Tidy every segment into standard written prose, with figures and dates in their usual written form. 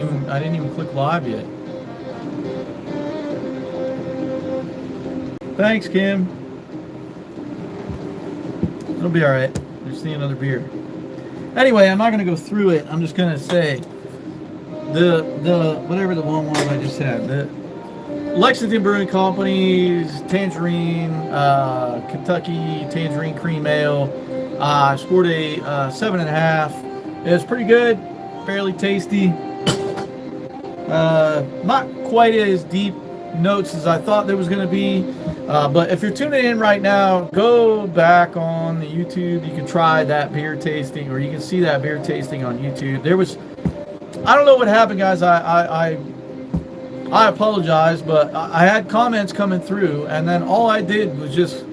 didn't even click live yet. Thanks, Kim. It'll be all right. Just need another beer. Anyway, I'm not gonna go through it. I'm just gonna say the whatever the one was I just had. The Lexington Brewing Company's Tangerine, Kentucky Tangerine Cream Ale. I scored a 7.5. It was pretty good, fairly tasty. Not quite as deep notes as I thought there was going to be. But if you're tuning in right now, go back on the YouTube. You can try that beer tasting, or you can see that beer tasting on YouTube. There was, I don't know what happened, guys. I apologize, but I had comments coming through, and then all I did was just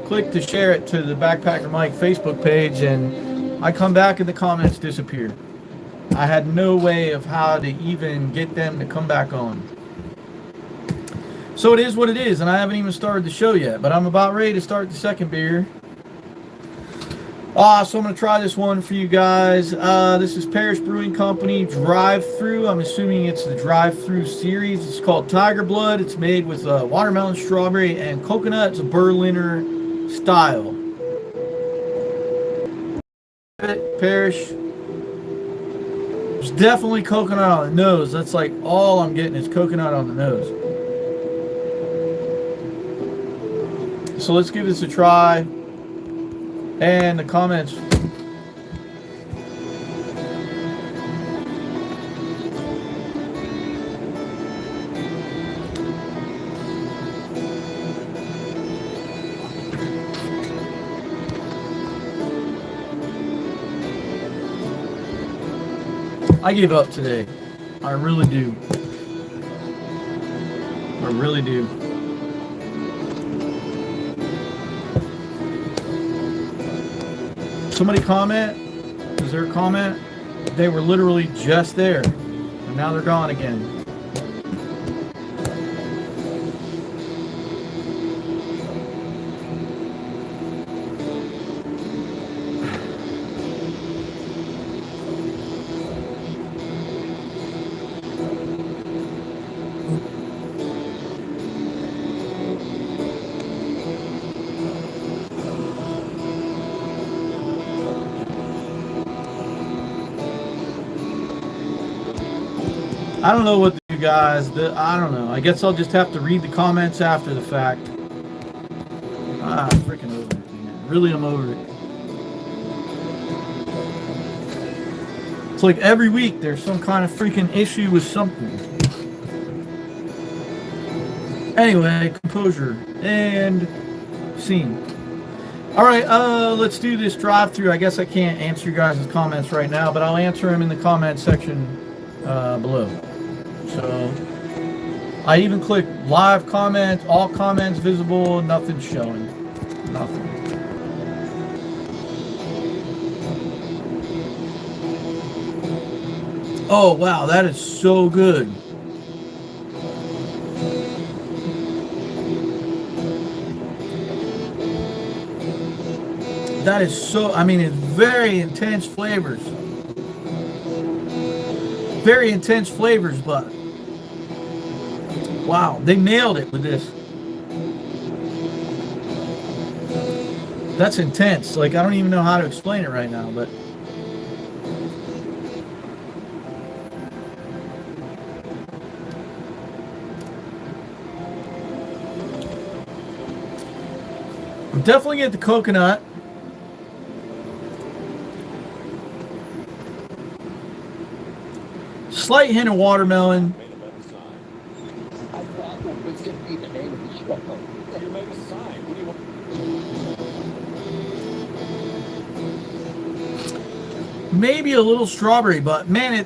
click to share it to the Backpacker Mike Facebook page, and I come back and the comments disappear. I had no way of how to even get them to come back on. So it is what it is, and I haven't even started the show yet, but I'm about ready to start the second beer. So I'm going to try this one for you guys. This is Parish Brewing Company Drive-Thru. I'm assuming it's the Drive-Thru series. It's called Tiger Blood. It's made with watermelon, strawberry, and coconut. It's a Berliner style. Parish. There's definitely coconut on the nose. That's like all I'm getting is coconut on the nose. So let's give this a try. And the comments. I give up today. I really do. I really do. Somebody comment? Is there a comment? They were literally just there, and now they're gone again. I don't know what you guys do. I don't know. I guess I'll just have to read the comments after the fact. I'm freaking over it, man. Really, I'm over it. It's like every week there's some kind of freaking issue with something. Anyway, composure and scene. All right, let's do this drive-through. I guess I can't answer you guys' comments right now, but I'll answer them in the comment section below. So I even click live comment, all comments visible, nothing showing. Nothing. Oh wow, that is so good. That is so, I mean, it's very intense flavors. Very intense flavors, but wow, they nailed it with this. That's intense. Like, I don't even know how to explain it right now, but I'm definitely getting the coconut. Slight hint of watermelon. Maybe a little strawberry, but man,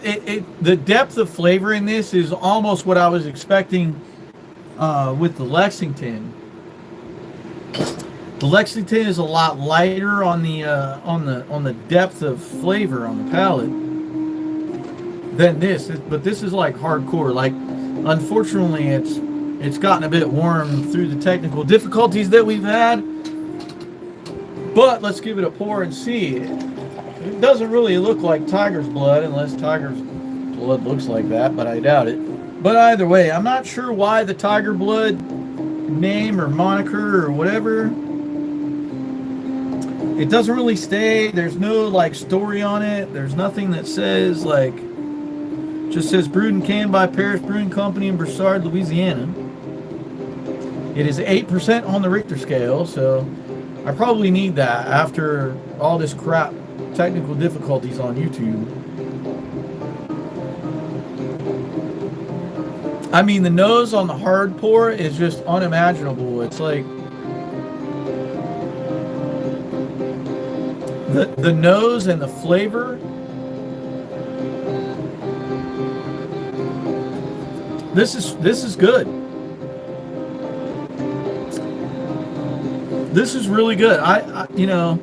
the depth of flavor in this is almost what I was expecting with the Lexington. The Lexington is a lot lighter on the depth of flavor on the palate than this, but this is like hardcore. Like, unfortunately, it's gotten a bit warm through the technical difficulties that we've had. But let's give it a pour and see. It doesn't really look like tiger's blood unless tiger's blood looks like that, but I doubt it. But either way, I'm not sure why the Tiger Blood name or moniker or whatever. It doesn't really stay. There's no like story on it. There's nothing that says like, just says brewed and canned by Parish Brewing Company in Broussard, Louisiana. It is 8% on the Richter scale, so I probably need that after all this crap, technical difficulties on YouTube. I mean, the nose on the hard pour is just unimaginable. It's like the nose and the flavor. This is good. This is really good. I you know,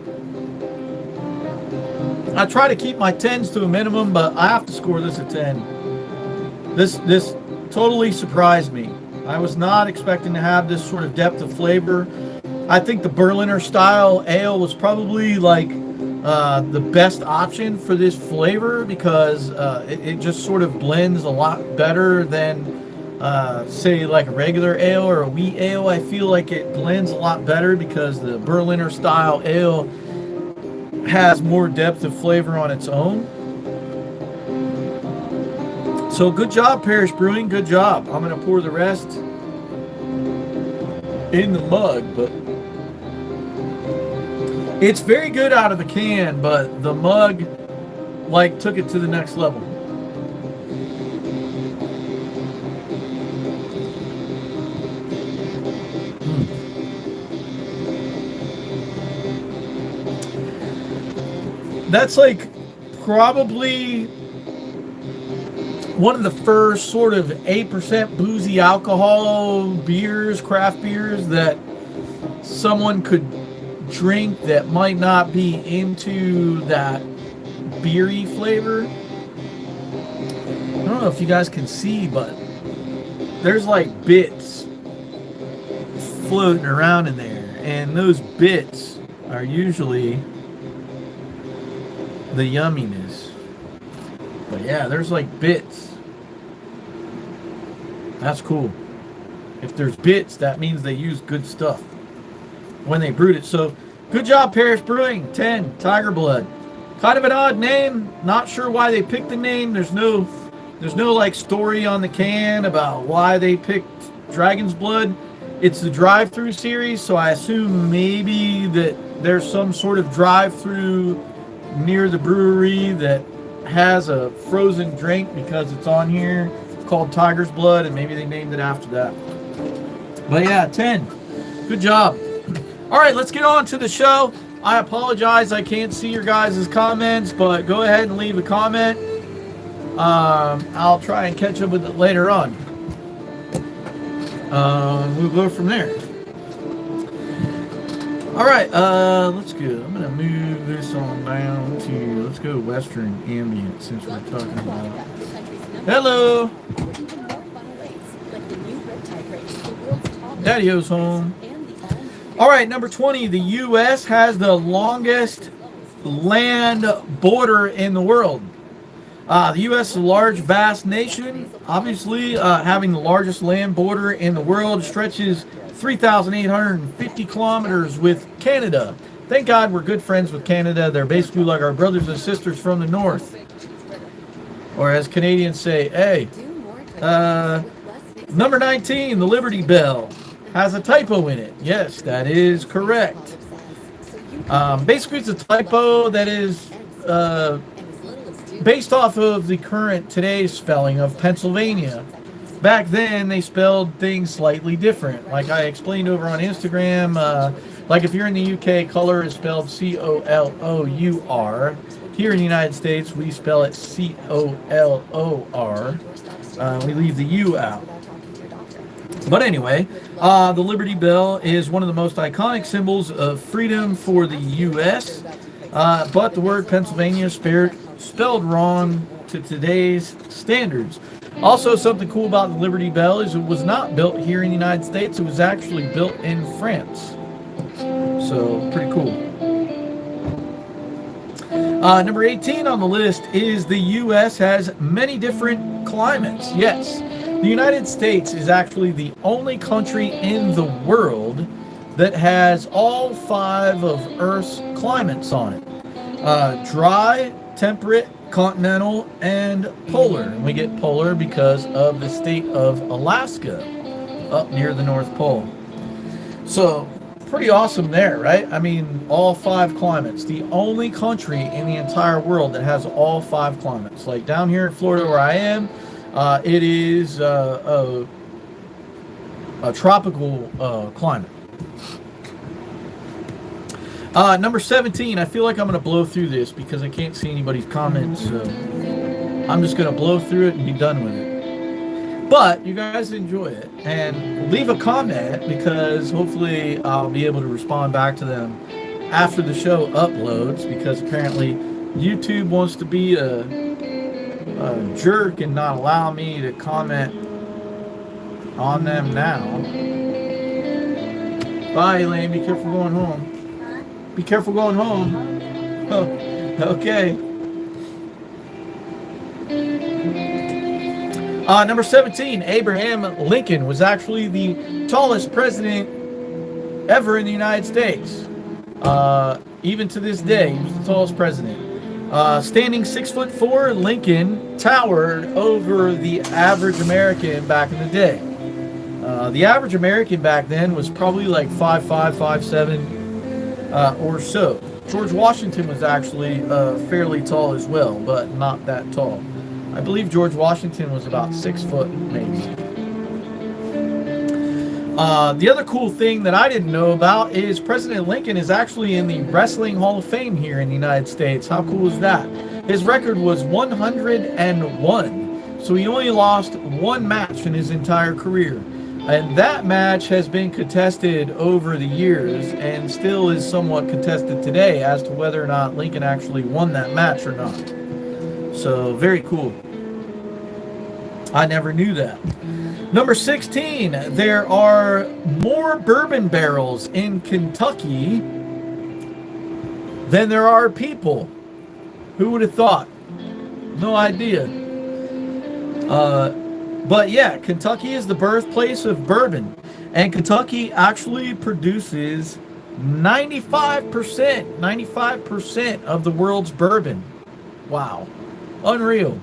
I try to keep my 10s to a minimum, but I have to score this a 10. This totally surprised me. I was not expecting to have this sort of depth of flavor. I think the Berliner style ale was probably like the best option for this flavor because it just sort of blends a lot better than say like a regular ale or a wheat ale. I feel like it blends a lot better because the Berliner style ale has more depth of flavor on its own. So good job, Parish Brewing. Good job. I'm going to pour the rest in the mug, but it's very good out of the can, but the mug like took it to the next level. That's like probably one of the first sort of 8% boozy alcohol beers, craft beers that someone could drink that might not be into that beery flavor. I don't know if you guys can see, but there's like bits floating around in there, and those bits are usually the yumminess. But yeah, there's like bits. That's cool. If there's bits, that means they use good stuff when they brewed it. So good job, Parish Brewing. 10 Tiger Blood. Kind of an odd name. Not sure why they picked the name. There's no like story on the can about why they picked Dragon's Blood. It's the drive-through series, so I assume maybe that there's some sort of drive-through near the brewery that has a frozen drink because it's on here called Tiger's Blood, and maybe they named it after that. But yeah, 10. Good job. All right, let's get on to the show. I apologize I can't see your guys' comments, but go ahead and leave a comment. I'll try and catch up with it later on. We'll go from there. All right, let's go. I'm gonna move this on down to, let's go Western Ambient since we're talking about. Hello. Daddy-O's home. All right, number 20. The U.S. has the longest land border in the world. The U.S. is a large, vast nation. Obviously, having the largest land border in the world, stretches 3,850 kilometers with Canada. Thank God we're good friends with Canada. They're basically like our brothers and sisters from the north. Or as Canadians say, hey. Number 19, the Liberty Bell, has a typo in it. Yes, that is correct. Basically, it's a typo that is based off of the current today's spelling of Pennsylvania. Back then, they spelled things slightly different. Like I explained over on Instagram, like if you're in the UK, color is spelled C-O-L-O-U-R. Here in the United States, we spell it C-O-L-O-R. We leave the U out. But anyway, the Liberty Bell is one of the most iconic symbols of freedom for the U.S., but the word Pennsylvania is spelled wrong to today's standards. Also, something cool about the Liberty Bell is it was not built here in the United States. It was actually built in France. So, pretty cool. Number 18 on the list is the U.S. has many different climates. Yes, the United States is actually the only country in the world that has all 5 of Earth's climates on it. Dry, temperate, continental, and polar. And we get polar because of the state of Alaska up near the North Pole. So, pretty awesome there, right? I mean, all 5 climates. The only country in the entire world that has all 5 climates. Like down here in Florida where I am, it is a tropical climate. Number 17, I feel like I'm going to blow through this because I can't see anybody's comments. So I'm just going to blow through it and be done with it. But you guys enjoy it and leave a comment because hopefully I'll be able to respond back to them after the show uploads, because apparently YouTube wants to be a jerk and not allow me to comment on them now. Bye, Elaine. Be careful going home. Be careful going home. Oh, okay. Number 17, Abraham Lincoln was actually the tallest president ever in the United States. Even to this day, he was the tallest president. Standing 6'4", Lincoln towered over the average American back in the day. The average American back then was probably like 5'5", 5'7", or so. George Washington was actually fairly tall as well, but not that tall. I believe George Washington was about 6 foot, maybe. The other cool thing that I didn't know about is President Lincoln is actually in the Wrestling Hall of Fame here in the United States. How cool is that? His record was 101. So he only lost 1 match in his entire career. And that match has been contested over the years and still is somewhat contested today as to whether or not Lincoln actually won that match or not. So, very cool. I never knew that. Number 16, there are more bourbon barrels in Kentucky than there are people. Who would have thought? No idea. But yeah, Kentucky is the birthplace of bourbon. And Kentucky actually produces 95% of the world's bourbon. Wow. Unreal.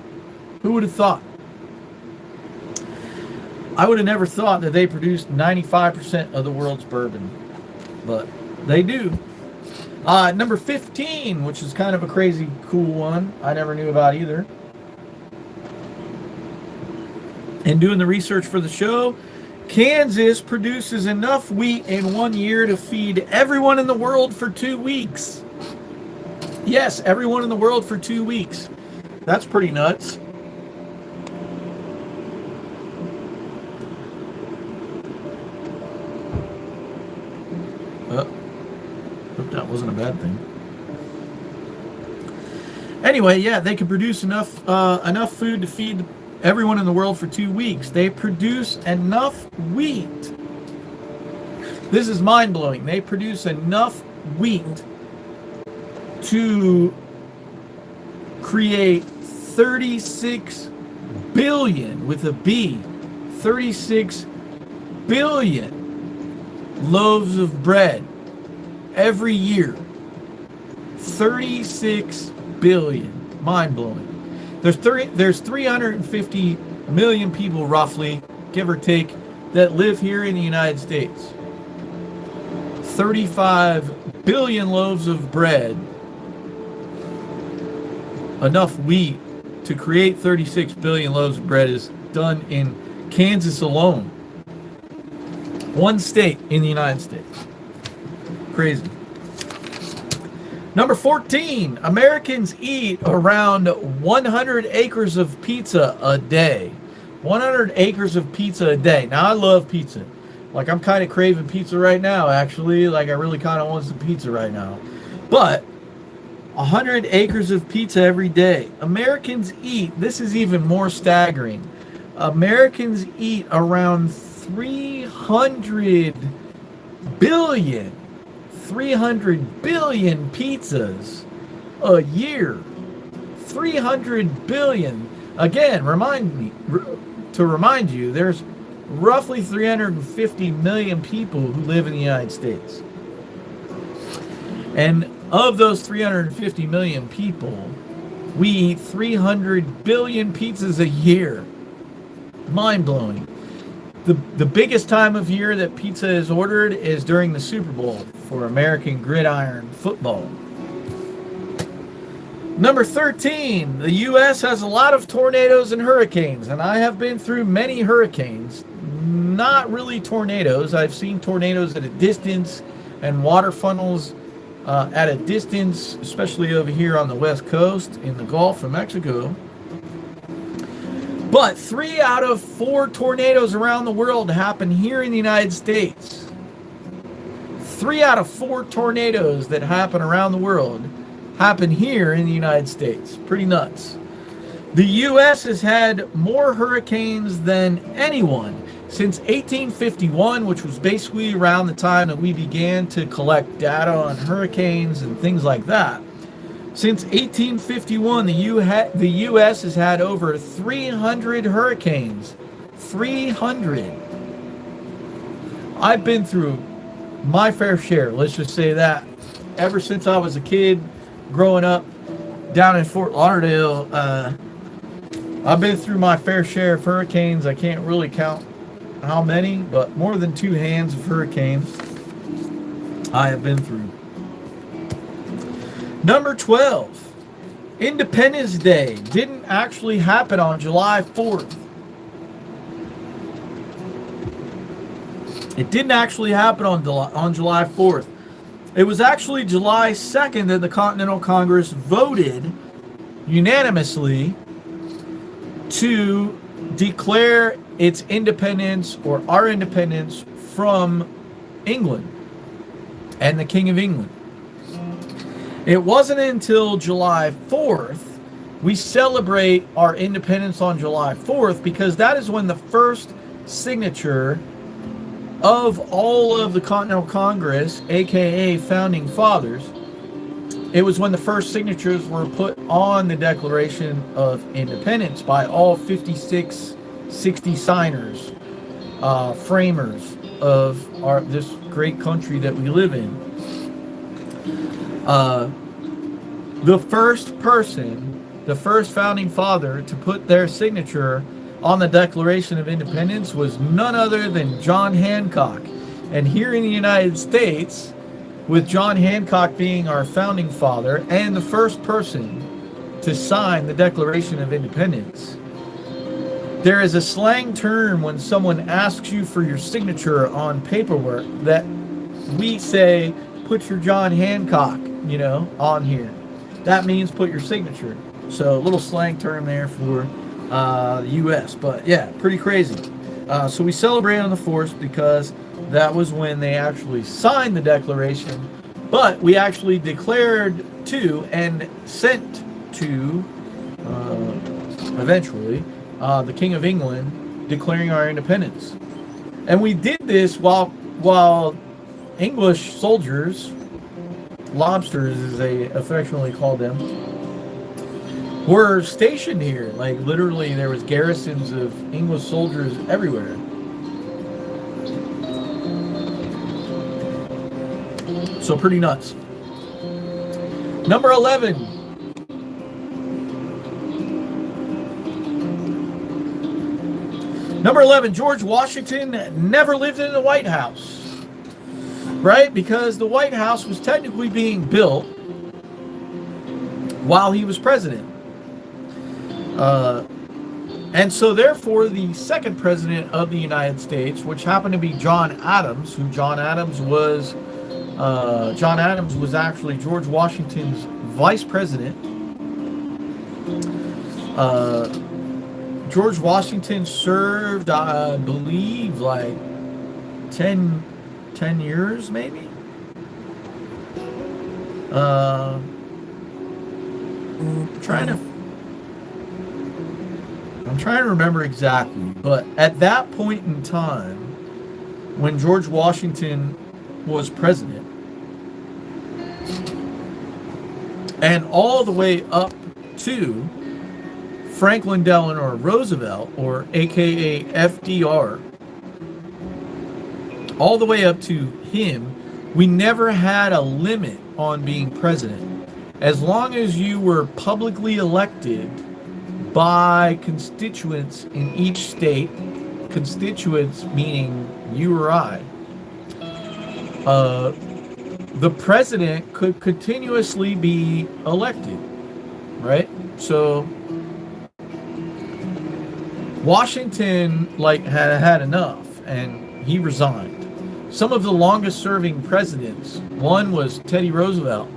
Who would have thought? I would have never thought that they produced 95% of the world's bourbon. But they do. Number 15, which is kind of a crazy cool one. I never knew about either. And doing the research for the show, Kansas produces enough wheat in 1 year to feed everyone in the world for 2 weeks. Yes, everyone in the world for 2 weeks. That's pretty nuts. Hope that wasn't a bad thing. Anyway, yeah, they can produce enough food to feed everyone in the world for 2 weeks. They produce enough wheat. This is mind-blowing. They produce enough wheat to create 36 billion, with a B, 36 billion loaves of bread every year. 36 billion. Mind-blowing. There's 350 million people, roughly, give or take, that live here in the United States. 35 billion loaves of bread. Enough wheat to create 36 billion loaves of bread is done in Kansas alone. One state in the United States. Crazy. Number 14, Americans eat around 100 acres of pizza a day. 100 acres of pizza a day. Now, I love pizza. Like, I'm kind of craving pizza right now, actually. Like, I really kind of want some pizza right now. But 100 acres of pizza every day. Americans eat, this is even more staggering. Americans eat around 300 billion pizzas a year. 300 billion. Again, to remind you, there's roughly 350 million people who live in the United States. And of those 350 million people, we eat 300 billion pizzas a year. Mind-blowing. The biggest time of year that pizza is ordered is during the Super Bowl for American gridiron football. Number 13, the U.S. has a lot of tornadoes and hurricanes, and I have been through many hurricanes. Not really tornadoes. I've seen tornadoes at a distance and water funnels at a distance, especially over here on the West Coast in the Gulf of Mexico. But 3 out of 4 tornadoes around the world happen here in the United States. 3 out of 4 tornadoes that happen around the world happen here in the United States. Pretty nuts. The U.S. has had more hurricanes than anyone since 1851, which was basically around the time that we began to collect data on hurricanes and things like that. Since 1851, the U.S. has had over 300 hurricanes. 300. I've been through my fair share, let's just say that. Ever since I was a kid, growing up down in Fort Lauderdale, I've been through my fair share of hurricanes. I can't really count how many, but more than 2 hands of hurricanes I have been through. Number 12, Independence Day didn't actually happen on July 4th. It didn't actually happen on July 4th. It was actually July 2nd that the Continental Congress voted unanimously to declare its independence, or our independence, from England and the King of England. It wasn't until July 4th we celebrate our independence on July 4th, because that is when the first signature of all of the Continental Congress, aka Founding Fathers, it was when the first signatures were put on the Declaration of Independence by all 60 signers, framers of this great country that we live in. The first person, the first founding father to put their signature on the Declaration of Independence was none other than John Hancock. And here in the United States, with John Hancock being our founding father and the first person to sign the Declaration of Independence, there is a slang term when someone asks you for your signature on paperwork that we say, put your John Hancock, on here. That means put your signature. So a little slang term there for the U.S. But yeah, pretty crazy. So we celebrate on the 4th because that was when they actually signed the Declaration. But we actually declared to and sent to, eventually, the King of England declaring our independence. And we did this while English soldiers, lobsters as they affectionately called them, were stationed here. Like literally there was garrisons of English soldiers everywhere. So pretty nuts. Number 11. Number 11, George Washington never lived in the White House. Right? Because the White House was technically being built while he was president. And so therefore the second president of the United States, which happened to be John Adams, who John Adams was actually George Washington's vice president. George Washington served, I believe, like 10 years, maybe? I'm trying to remember exactly, but at that point in time, when George Washington was president, and all the way up to Franklin Delano Roosevelt, or AKA FDR, all the way up to him, we never had a limit on being president. As long as you were publicly elected by constituents in each state, constituents meaning you or I, the president could continuously be elected, right? So Washington had enough, and he resigned. Some of the longest serving presidents, one was Teddy Roosevelt.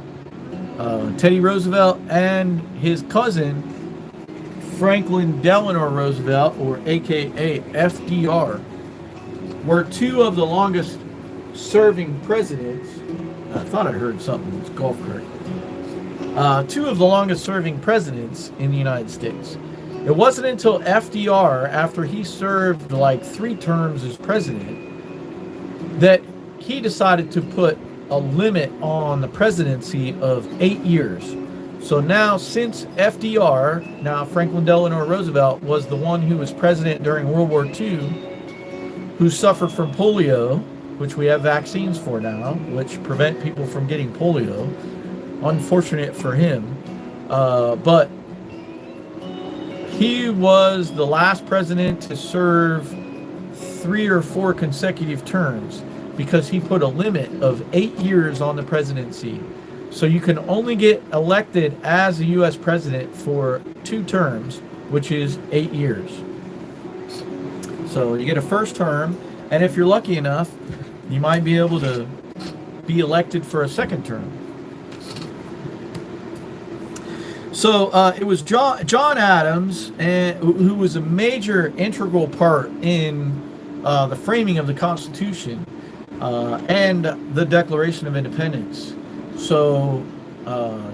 Teddy Roosevelt and his cousin Franklin Delano Roosevelt, or AKA FDR, were two of the longest serving presidents. I thought I heard something. It's golf cart. Two of the longest serving presidents in the United States. It wasn't until FDR, after he served like 3 terms as president, that he decided to put a limit on the presidency of 8 years. So now, since FDR, now Franklin Delano Roosevelt, was the one who was president during World War II, who suffered from polio, which we have vaccines for now, which prevent people from getting polio. Unfortunate for him. But he was the last president to serve 3 or 4 consecutive terms, because he put a limit of 8 years on the presidency. So you can only get elected as a U.S. president for 2 terms, which is 8 years. So you get a first term, and if you're lucky enough, you might be able to be elected for a second term. So it was John Adams, who was a major integral part in the framing of the Constitution and the Declaration of Independence. So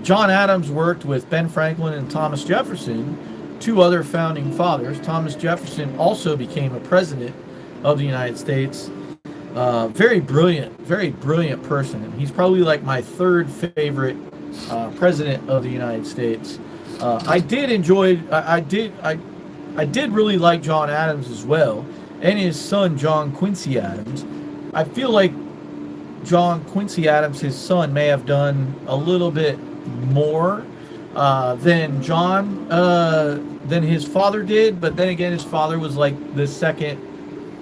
John Adams worked with Ben Franklin and Thomas Jefferson, 2 other founding fathers. Thomas Jefferson also became a president of the United States. Very brilliant person. He's probably like my 3rd favorite president of the United States. I did really like John Adams as well, and his son John Quincy Adams. I feel like John Quincy Adams, his son, may have done a little bit more than his father did, but then again, his father was like the 2nd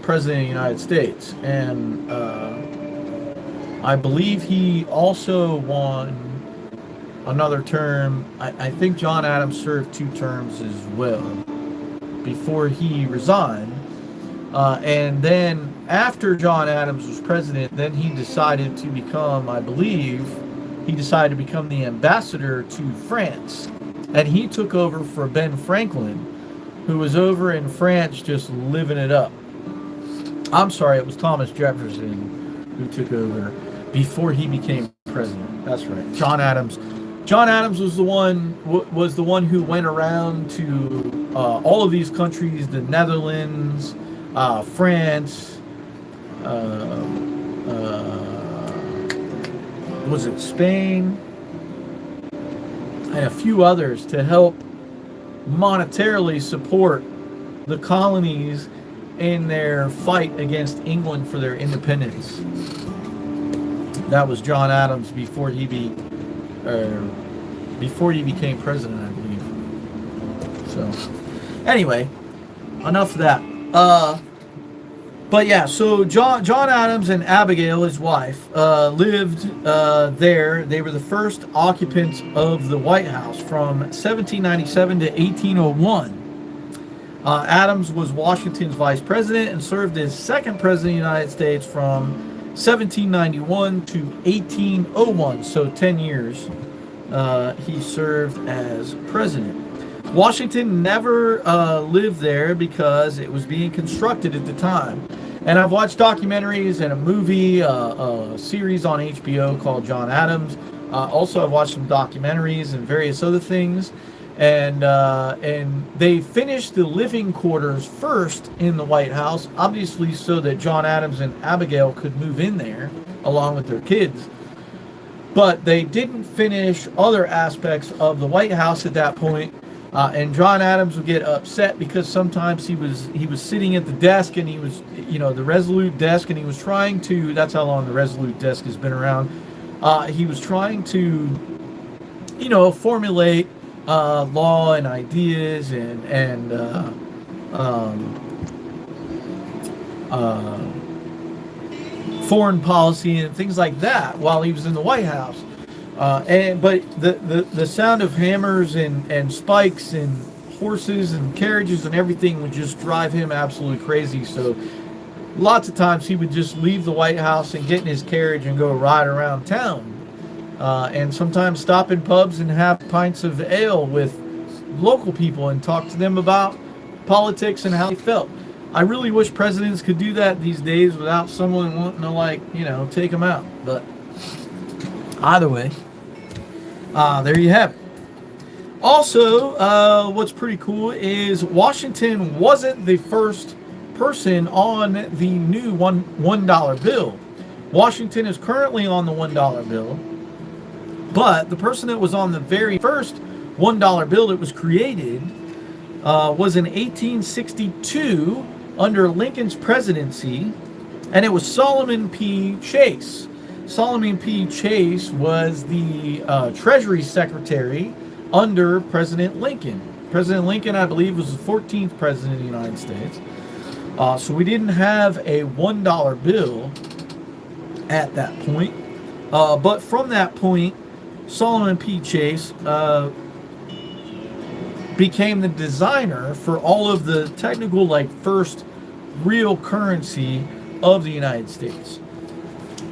president of the United States, and I believe he also won another term. I think John Adams served 2 terms as well before he resigned, and then after John Adams was president, then he decided to become, the ambassador to France, and he took over for Ben Franklin, who was over in France just living it up. I'm sorry, it was Thomas Jefferson who took over before he became president. That's right. John Adams was the one who went around to all of these countries: the Netherlands, France, was it Spain, and a few others, to help monetarily support the colonies in their fight against England for their independence. That was John Adams before he became president, I believe. So, anyway, enough of that. But yeah, so John Adams and Abigail, his wife, lived there. They were the first occupants of the White House from 1797 to 1801. Adams was Washington's vice president and served as 2nd president of the United States from 1791 to 1801. So 10 years he served as president. Washington never lived there because it was being constructed at the time. And I've watched documentaries and a movie, a series on HBO called John Adams. Also, I've watched some documentaries and various other things. And they finished the living quarters first in the White House, obviously so that John Adams and Abigail could move in there along with their kids. But they didn't finish other aspects of the White House at that point. And John Adams would get upset because sometimes he was sitting at the desk, and he was, the Resolute desk, and he was trying to. That's how long the Resolute desk has been around. He was trying to, formulate law and ideas and foreign policy and things like that while he was in the White House. But the sound of hammers and spikes and horses and carriages and everything would just drive him absolutely crazy. So lots of times he would just leave the White House and get in his carriage and go ride around town. And sometimes stop in pubs and have pints of ale with local people and talk to them about politics and how they felt. I really wish presidents could do that these days without someone wanting to, take them out. But either way, there you have it. Also, what's pretty cool is Washington wasn't the first person on the new $1 bill. Washington is currently on the $1 bill, but the person that was on the very first $1 bill that was created was in 1862 under Lincoln's presidency, and it was Solomon P. Chase. Solomon P. Chase was the Treasury Secretary under President Lincoln. President Lincoln, I believe, was the 14th President of the United States. So we didn't have a $1 bill at that point. But from that point, Solomon P. Chase became the designer for all of the technical, first real currency of the United States.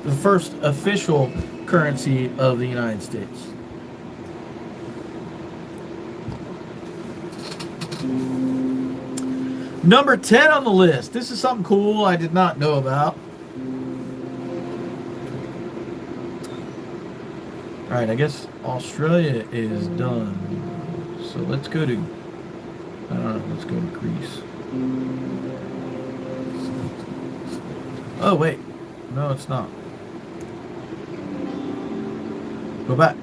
The first official currency of the United States. Number 10 on the list. This is something cool I did not know about. Alright, I guess Australia is done. So let's go to, I don't know, let's go to Greece. Oh, wait. No, it's not. Go back.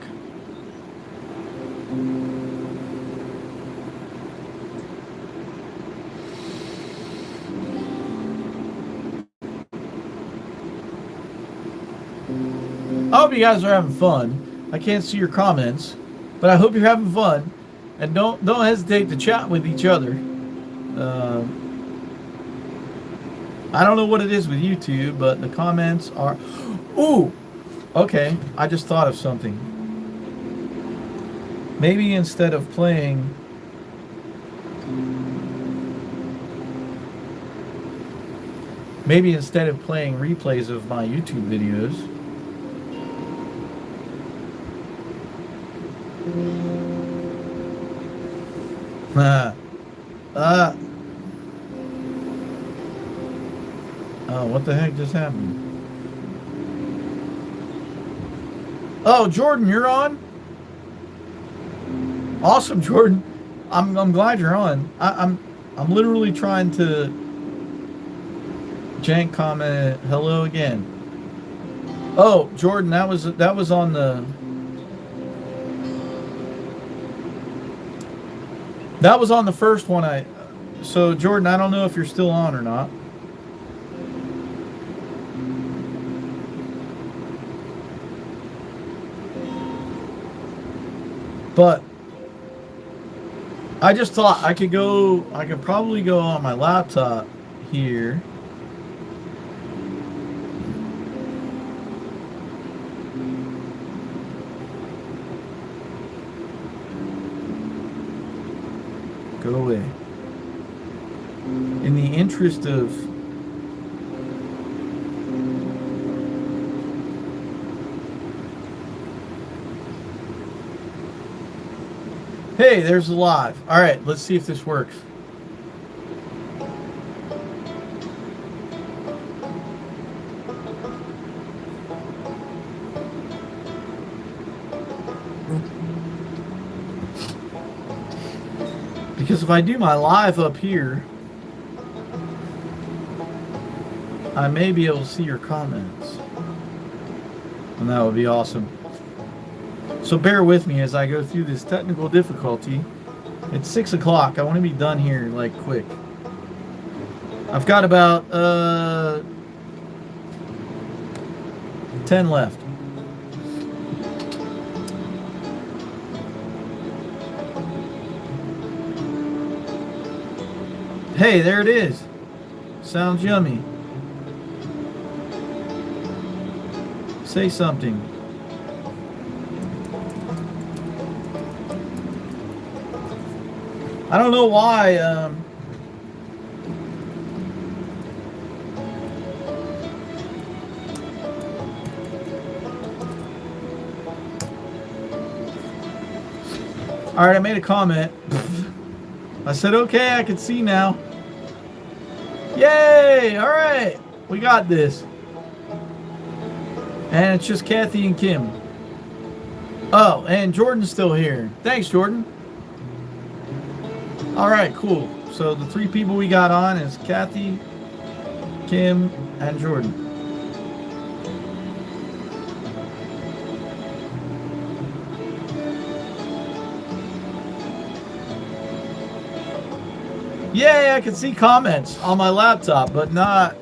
I hope you guys are having fun. I can't see your comments, but I hope you're having fun. And don't hesitate to chat with each other. I don't know what it is with YouTube, but the comments are... Ooh! Okay, I just thought of something. Maybe instead of playing... Maybe instead of playing replays of my YouTube videos... Oh, what the heck just happened? Oh, Jordan, you're on? Awesome, Jordan. I'm glad you're on. I'm literally trying to jank comment hello again. Oh, Jordan, that was on the... That was on the first one. So Jordan, I don't know if you're still on or not. But I just thought I could probably go on my laptop here. Go away. In the interest of... Hey, there's the live. All right, let's see if this works. Because if I do my live up here, I may be able to see your comments. And that would be awesome. So bear with me as I go through this technical difficulty. It's 6 o'clock. I want to be done here like quick. I've got about 10 left. Hey, there it is. Sounds yummy. Say something. I don't know why. All right, I made a comment. I said, okay, I can see now. Yay! All right, we got this. And it's just Kathy and Kim. Oh, and Jordan's still here. Thanks, Jordan. All right, cool. So the 3 people we got on is Kathy, Kim, and Jordan. Yay, I can see comments on my laptop, but not...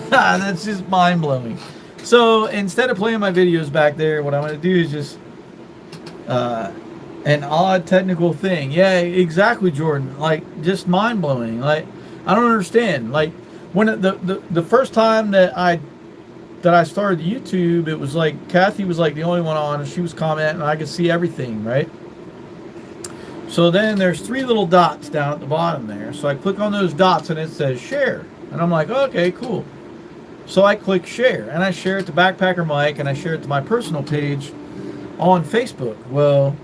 That's just mind-blowing. So instead of playing my videos back there, what I'm going to do is just... an odd technical thing. Yeah, exactly, Jordan. Like, just mind-blowing. Like, I don't understand. Like, when the first time that I started YouTube, it was like Kathy was like the only one on, and she was commenting, and I could see everything, right? So then there's 3 little dots down at the bottom there. So I click on those dots, and it says share, and I'm like, okay, cool. So I click share, and I share it to Backpacker Mike, and I share it to my personal page on Facebook. Well,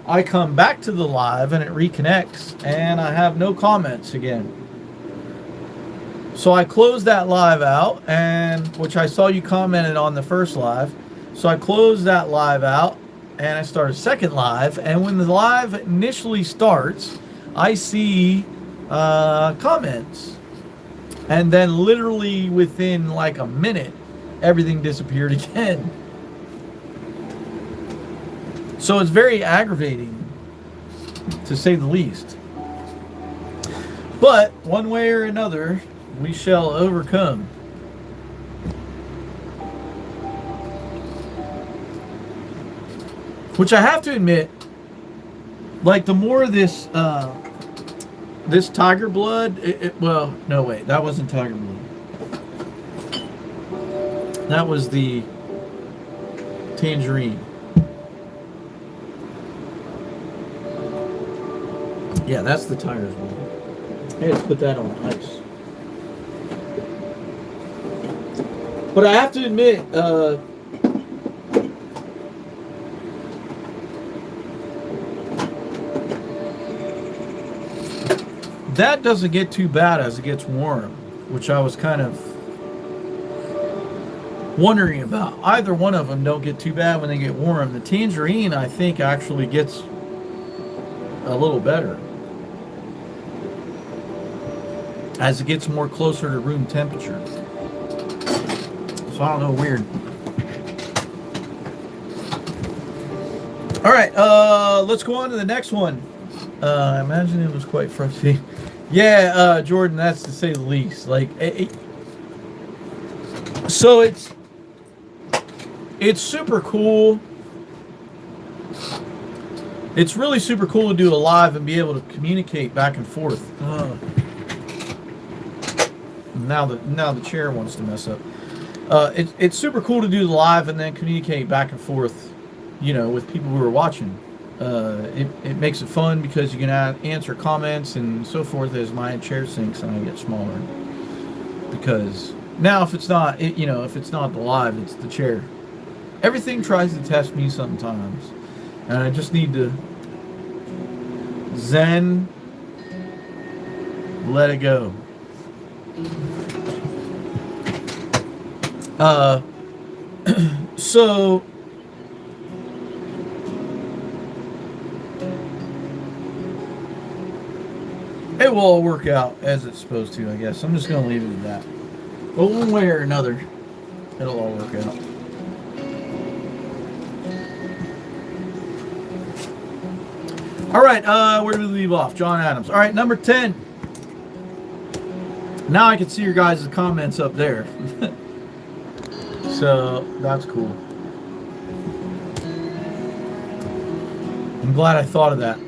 I come back to the live and it reconnects and I have no comments again. So I closed that live out, and which I saw you commented on the first live. So I closed that live out and I start a second live, and when the live initially starts, I see comments. And then literally within like a minute, everything disappeared again. So it's very aggravating, to say the least. But one way or another, we shall overcome. Which I have to admit, like, the more this this tiger blood, well, no, wait, that wasn't tiger blood. That was the tangerine. Yeah, that's the tiger's blood. Hey, let's put that on ice. But I have to admit, that doesn't get too bad as it gets warm, which I was kind of wondering about. Either one of them don't get too bad when they get warm. The tangerine, I think, actually gets a little better as it gets more closer to room temperature. So I don't know, weird. All right, let's go on to the next one. I imagine it was quite frustrating. Yeah, Jordan, that's to say the least. Like, so it's super cool. It's really super cool to do a live and be able to communicate back and forth. Now the chair wants to mess up. It's super cool to do the live and then communicate back and forth, you know, with people who are watching. It makes it fun because you can answer comments and so forth as my chair sinks and I get smaller. Because now if it's not, if it's not the live, it's the chair. Everything tries to test me sometimes, and I just need to zen, let it go. So it will all work out as it's supposed to, I guess. I'm just going to leave it at that. But one way or another, it'll all work out. All right, where did we leave off? John Adams. All right, number 10. Now I can see your guys' comments up there. So that's cool. I'm glad I thought of that.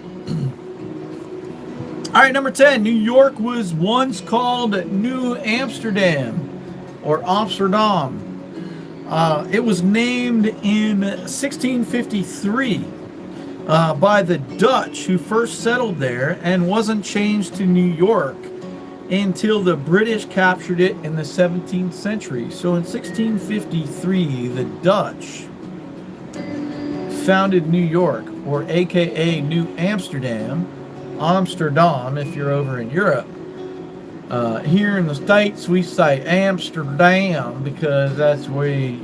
All right, number 10. New York was once called New Amsterdam or Amsterdam. It was named in 1653 by the Dutch who first settled there and wasn't changed to New York until the British captured it in the 17th century. So in 1653, the Dutch founded New York, or aka New Amsterdam, Amsterdam if you're over in Europe. Here in the States, we say Amsterdam because that's where,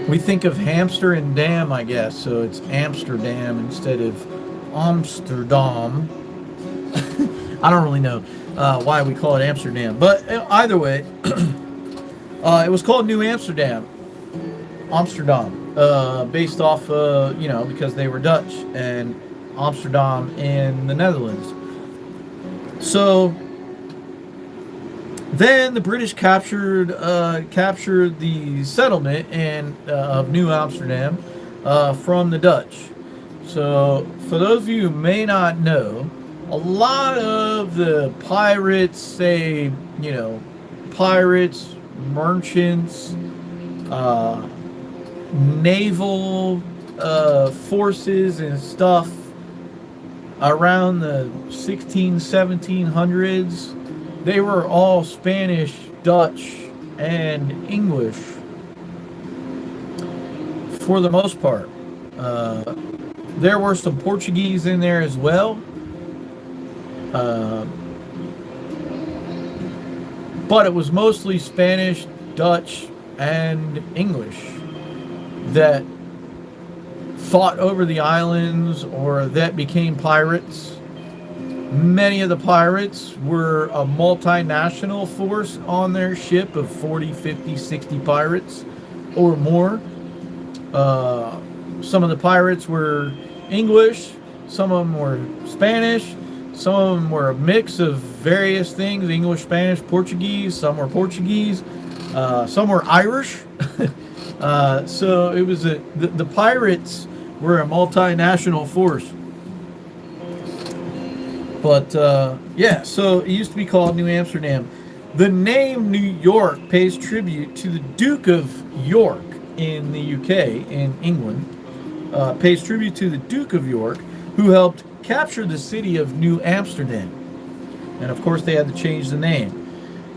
we think of hamster and dam, I guess. So it's Amsterdam instead of Amsterdam. I don't really know why we call it Amsterdam. But either way, it was called New Amsterdam. Amsterdam. Based off, because they were Dutch. And Amsterdam in the Netherlands. So then the British captured the settlement of New Amsterdam from the Dutch. So for those of you who may not know, a lot of the pirates, pirates, merchants, naval forces and stuff around the 1700s, they were all Spanish, Dutch, and English for the most part. There were some Portuguese in there as well. But it was mostly Spanish, Dutch, and English that fought over the islands or that became pirates. Many of the pirates were a multinational force on their ship of 40, 50, 60 pirates or more. Some of the pirates were English, some of them were Spanish, some of them were a mix of various things, English, Spanish, Portuguese, some were Portuguese, some were Irish. So it was the pirates were a multinational force. But so it used to be called New Amsterdam. The name New York pays tribute to the Duke of York in the UK, in England. Pays tribute to the Duke of York, who helped capture the city of New Amsterdam. And of course they had to change the name.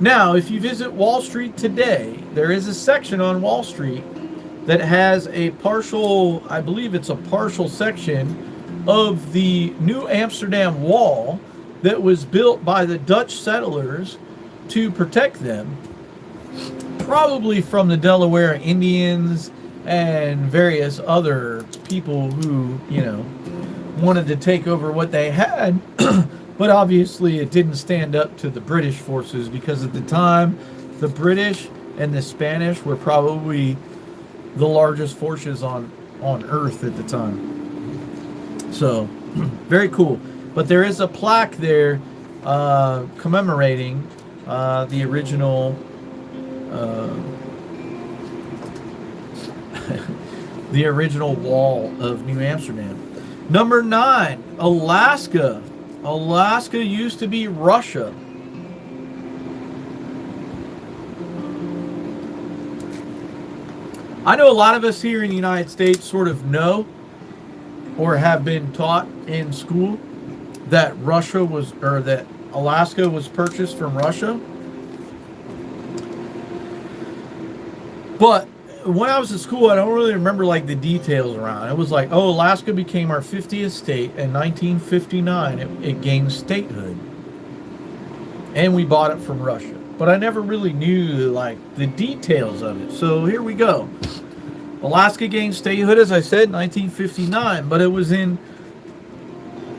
Now, if you visit Wall Street today, there is a section on Wall Street that has a partial, I believe it's a partial section of the New Amsterdam Wall that was built by the Dutch settlers to protect them, probably from the Delaware Indians and various other people who, wanted to take over what they had. But obviously it didn't stand up to the British forces, because at the time the British and the Spanish were probably the largest forces on earth at the time. So very cool. But there is a plaque there commemorating the original the original wall of New Amsterdam. Number 9, Alaska. Alaska used to be Russia. I know a lot of us here in the United States sort of know or have been taught in school that that Alaska was purchased from Russia. But when I was in school, I don't really remember like the details around it. It was like, Alaska became our 50th state in 1959. It gained statehood. And we bought it from Russia. But I never really knew like the details of it. So here we go. Alaska gained statehood, as I said, 1959. But it was in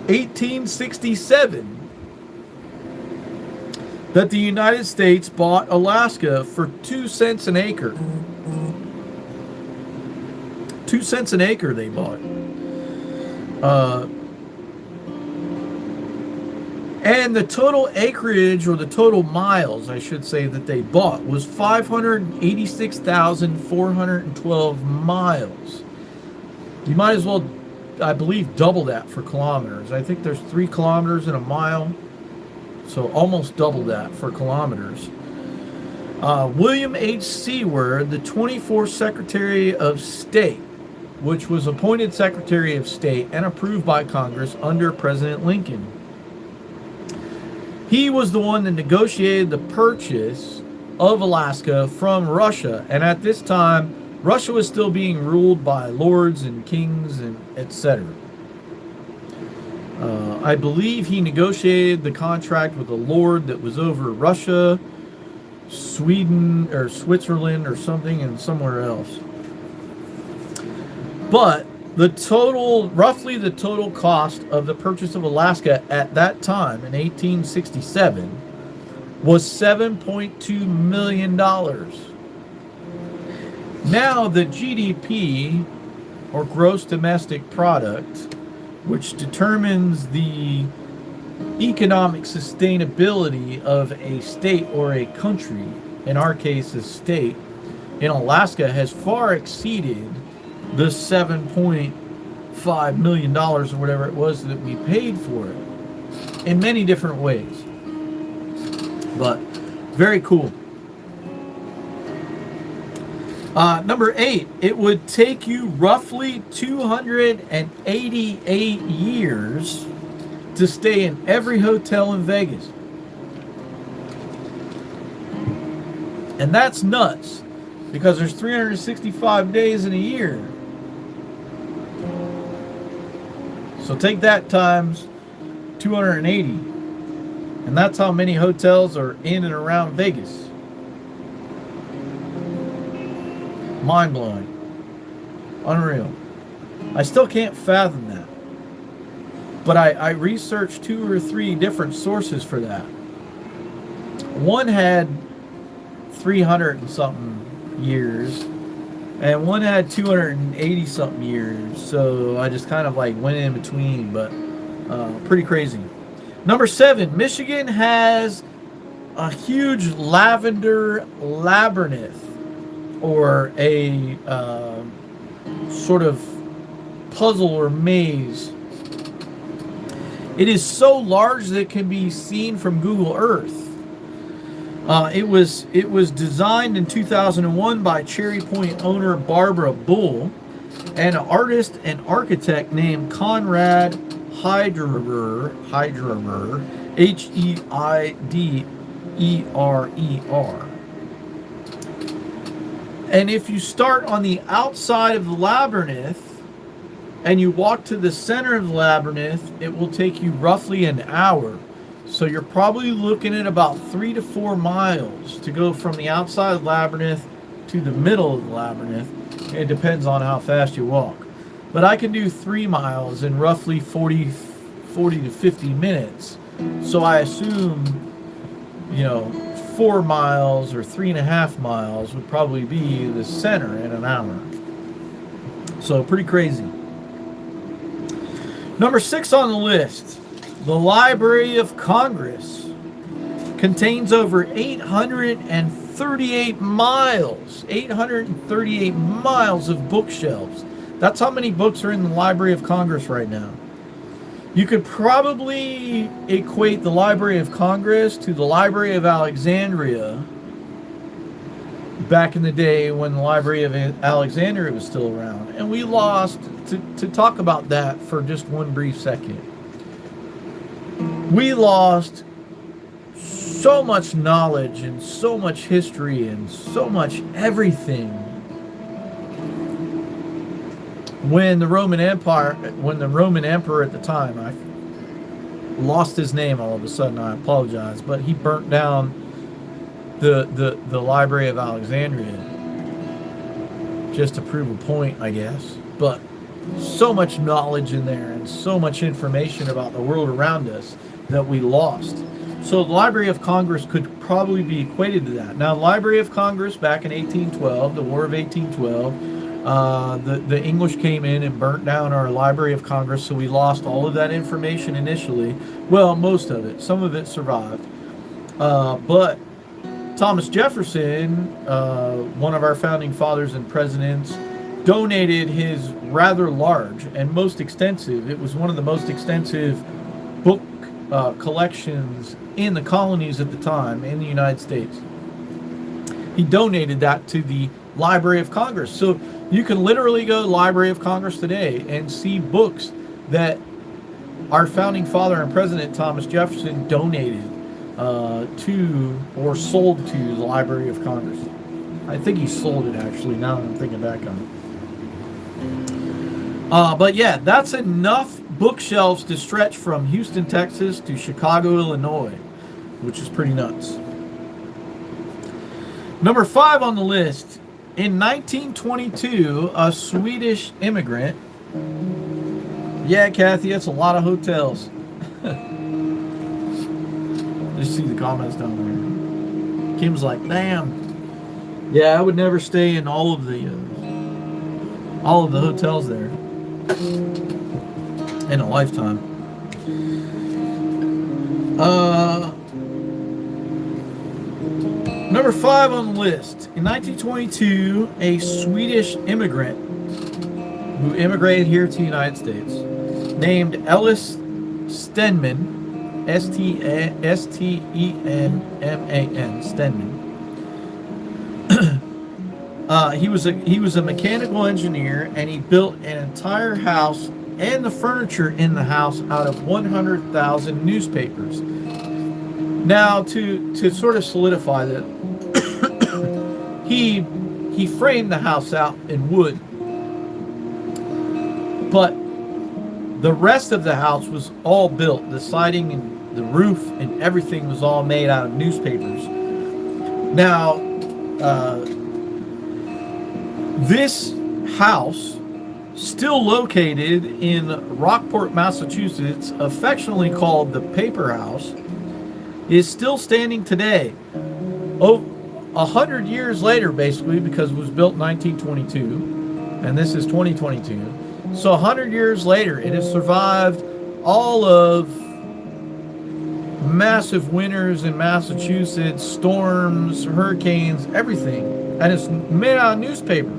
1867 that the United States bought Alaska for 2 cents an acre. 2 cents an acre they bought. Uh, and the total acreage, or the total miles, I should say, that they bought was 586,412 miles. You might as well, I believe, double that for kilometers. I think there's 3 kilometers in a mile, so almost double that for kilometers. William H. Seward, the 24th Secretary of State, which was appointed Secretary of State and approved by Congress under President Lincoln. He was the one that negotiated the purchase of Alaska from Russia. And at this time, Russia was still being ruled by lords and kings and etc. I believe he negotiated the contract with a lord that was over Russia, Sweden, or Switzerland, or something, and somewhere else. But roughly the total cost of the purchase of Alaska at that time in 1867 was $7.2 million. Now the GDP, or gross domestic product, which determines the economic sustainability of a state or a country, in our case a state, in Alaska, has far exceeded the $7.5 million or whatever it was that we paid for it in many different ways. But very cool. Number 8, it would take you roughly 288 years to stay in every hotel in Vegas. And that's nuts, because there's 365 days in a year. So take that times 280. And that's how many hotels are in and around Vegas. Mind-blowing. Unreal. I still can't fathom that. But I researched 2 or 3 different sources for that. One had 300 and something years, and one had 280 something years. So I just kind of like went in between, but pretty crazy. Number 7, Michigan has a huge lavender labyrinth, or a sort of puzzle or maze. It is so large that it can be seen from Google Earth. It was designed in 2001 by Cherry Point owner Barbara Bull and an artist and architect named Conrad Heiderer, Heiderer. And if you start on the outside of the labyrinth and you walk to the center of the labyrinth, it will take you roughly an hour. So you're probably looking at about 3 to 4 miles to go from the outside of the labyrinth to the middle of the labyrinth. It depends on how fast you walk. But I can do 3 miles in roughly 40 to 50 minutes. So I assume, 4 miles or 3.5 miles would probably be the center in an hour. So pretty crazy. Number 6 on the list, the Library of Congress contains over 838 miles. 838 miles of bookshelves. That's how many books are in the Library of Congress right now. You could probably equate the Library of Congress to the Library of Alexandria back in the day when the Library of Alexandria was still around. And we lost, to talk about that for just one brief second, we lost so much knowledge and so much history and so much everything when the Roman Emperor at the time, I lost his name all of a sudden, I apologize, but he burnt down the Library of Alexandria just to prove a point, I guess. But so much knowledge in there and so much information about the world around us that we lost. So the Library of Congress could probably be equated to that. Now, the Library of Congress back in 1812, the War of 1812, The English came in and burnt down our Library of Congress, so we lost all of that information initially. Well, most of it. Some of it survived. But Thomas Jefferson, one of our founding fathers and presidents, donated his rather large and most extensive, it was one of the most extensive book collections in the colonies at the time in the United States. He donated that to the Library of Congress. So you can literally go to the Library of Congress today and see books that our founding father and president Thomas Jefferson donated to or sold to the Library of Congress. I think he sold it, actually, now that I'm thinking back on it. But yeah, that's enough bookshelves to stretch from Houston, Texas to Chicago, Illinois, which is pretty nuts. Number 5 on the list. In 1922, a Swedish immigrant. Yeah, Kathy, that's a lot of hotels. Just see the comments down there. Kim's like, damn. Yeah, I would never stay in all of the hotels there in a lifetime. Number 5 on the list. In 1922, a Swedish immigrant who immigrated here to the United States, named Ellis Stenman, S-T-E-N-M-A-N, Stenman. He was a mechanical engineer, and he built an entire house and the furniture in the house out of 100,000 newspapers. Now, to sort of solidify that, he framed the house out in wood, but the rest of the house was all built. The siding and the roof and everything was all made out of newspapers. Now, this house, still located in Rockport, Massachusetts, affectionately called the Paper House, is still standing today. 100 years later, basically, because it was built in 1922, and this is 2022. So 100 years later, it has survived all of massive winters in Massachusetts, storms, hurricanes, everything, and it's made out of newspaper.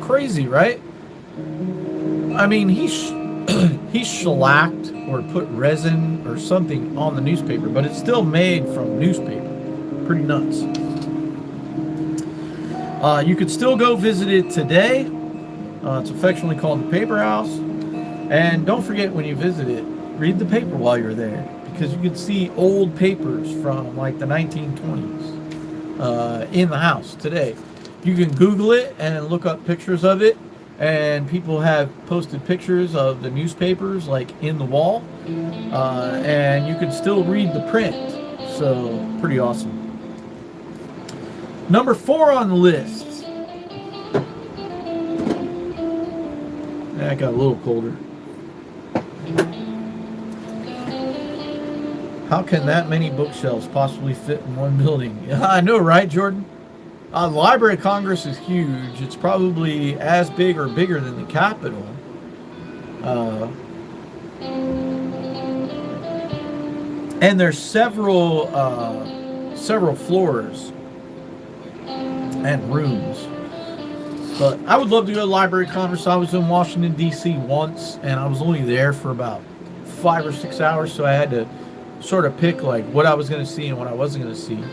Crazy, right? I mean, he shellacked or put resin or something on the newspaper, but it's still made from newspaper. Pretty nuts. You could still go visit it today. It's affectionately called the Paper House. And don't forget, when you visit it, read the paper while you're there, because you can see old papers from like the 1920s in the house today. You can Google it and look up pictures of it, and people have posted pictures of the newspapers like in the wall, and you can still read the print. So pretty awesome. Number 4 on the list. That got a little colder. How can that many bookshelves possibly fit in one building? I know, right, Jordan? The Library of Congress is huge. It's probably as big or bigger than the Capitol. And there's several floors and rooms. But I would love to go to the Library of Congress. I was in Washington, D.C. once, and I was only there for about 5 or 6 hours, so I had to sort of pick like what I was going to see and what I wasn't going to see.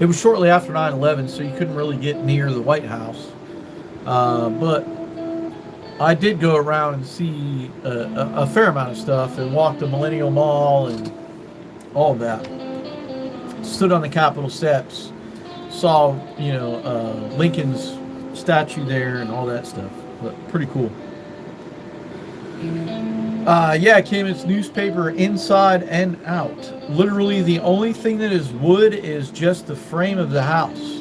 It was shortly after 9/11, so you couldn't really get near the White House. But I did go around and see a fair amount of stuff and walked the Millennium Mall and all of that. Stood on the Capitol steps, saw, Lincoln's statue there and all that stuff. But pretty cool. It came in its newspaper inside and out. Literally, the only thing that is wood is just the frame of the house.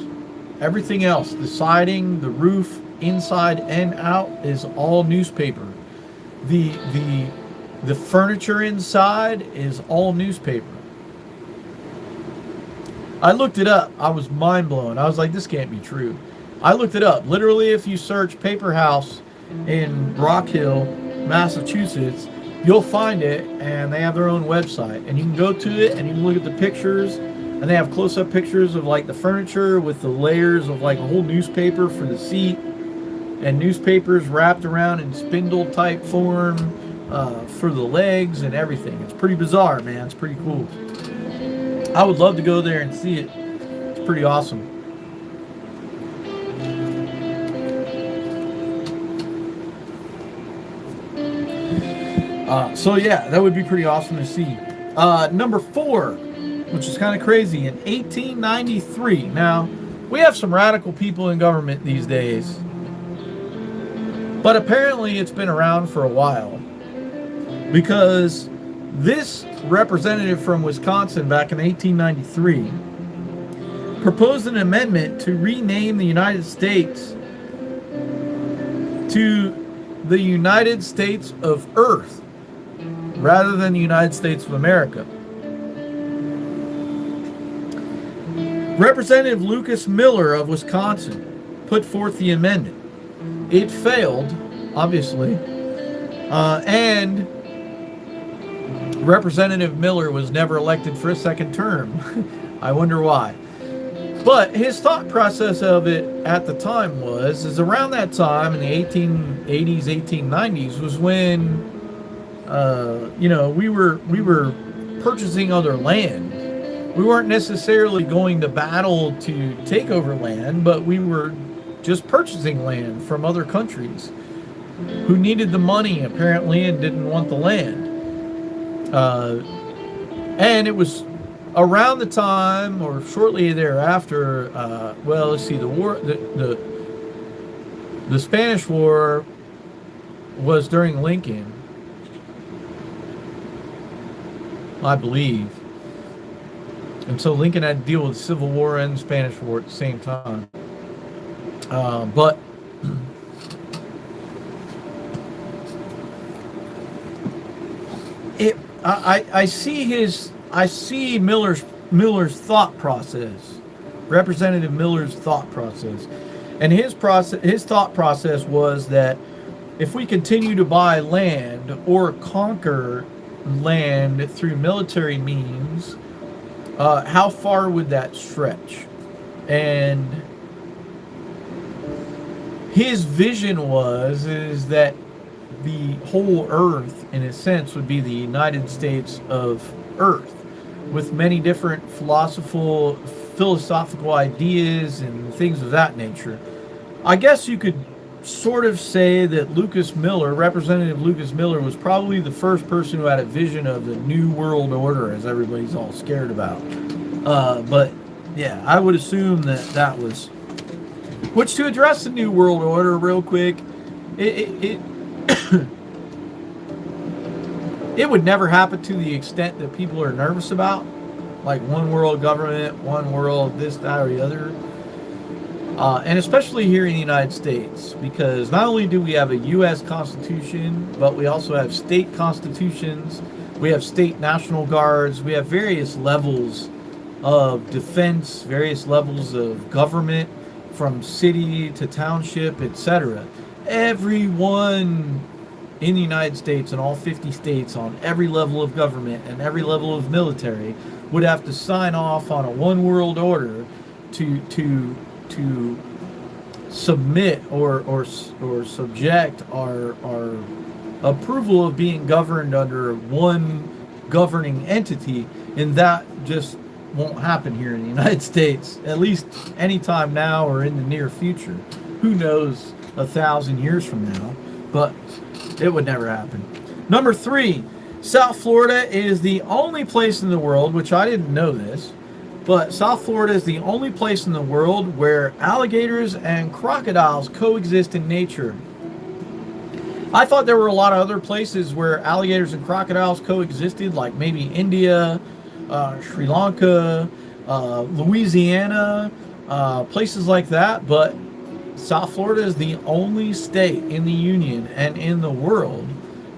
Everything else, the siding, the roof, inside and out, is all newspaper. The furniture inside is all newspaper. I looked it up. I was mind blown. I was like, this can't be true. I looked it up. Literally, if you search paper house in Rock Hill, Massachusetts, you'll find it, and they have their own website. And you can go to it, and you can look at the pictures, and they have close-up pictures of like the furniture with the layers of like a whole newspaper for the seat, and newspapers wrapped around in spindle type form for the legs and everything. It's pretty bizarre, man. It's pretty cool. I would love to go there and see it. It's pretty awesome. So yeah, that would be pretty awesome to see. Number 4, which is kind of crazy, in 1893. Now, we have some radical people in government these days, but apparently it's been around for a while, because this representative from Wisconsin back in 1893 proposed an amendment to rename the United States to the United States of Earth rather than the United States of America. Representative Lucas Miller of Wisconsin put forth the amendment. It failed, obviously, and Representative Miller was never elected for a second term. I wonder why. But his thought process of it at the time is around that time in the 1880s, 1890s was when, we were purchasing other land. We weren't necessarily going to battle to take over land, but we were just purchasing land from other countries who needed the money apparently and didn't want the land. And it was around the time, or shortly thereafter, let's see, the Spanish War was during Lincoln, I believe. And so Lincoln had to deal with the Civil War and the Spanish War at the same time. But I see Miller's thought process, Representative Miller's thought process, and his thought process was that if we continue to buy land or conquer land through military means, how far would that stretch? And his vision is that the whole earth, in a sense, would be the United States of Earth, with many different philosophical ideas and things of that nature. I guess you could sort of say that Representative Lucas Miller, was probably the first person who had a vision of the New World Order, as everybody's all scared about. But yeah, I would assume that was. Which, to address the New World Order real quick, it it would never happen to the extent that people are nervous about, like one world government, one world this, that, or the other. And especially here in the United States, because not only do we have a U.S. Constitution, but we also have state constitutions, we have state National Guards, we have various levels of defense, various levels of government, from city to township, etc. Everyone in the United States and all 50 states on every level of government and every level of military would have to sign off on a one world order to submit or subject our approval of being governed under one governing entity, and that just won't happen here in the United States, at least anytime now or in the near future. Who knows 1,000 years from now, but it would never happen. Number 3, South Florida is the only place in the world, which I didn't know this, but South Florida is the only place in the world where alligators and crocodiles coexist in nature. I thought there were a lot of other places where alligators and crocodiles coexisted, like maybe India, Sri Lanka, Louisiana, places like that, but South Florida is the only state in the Union and in the world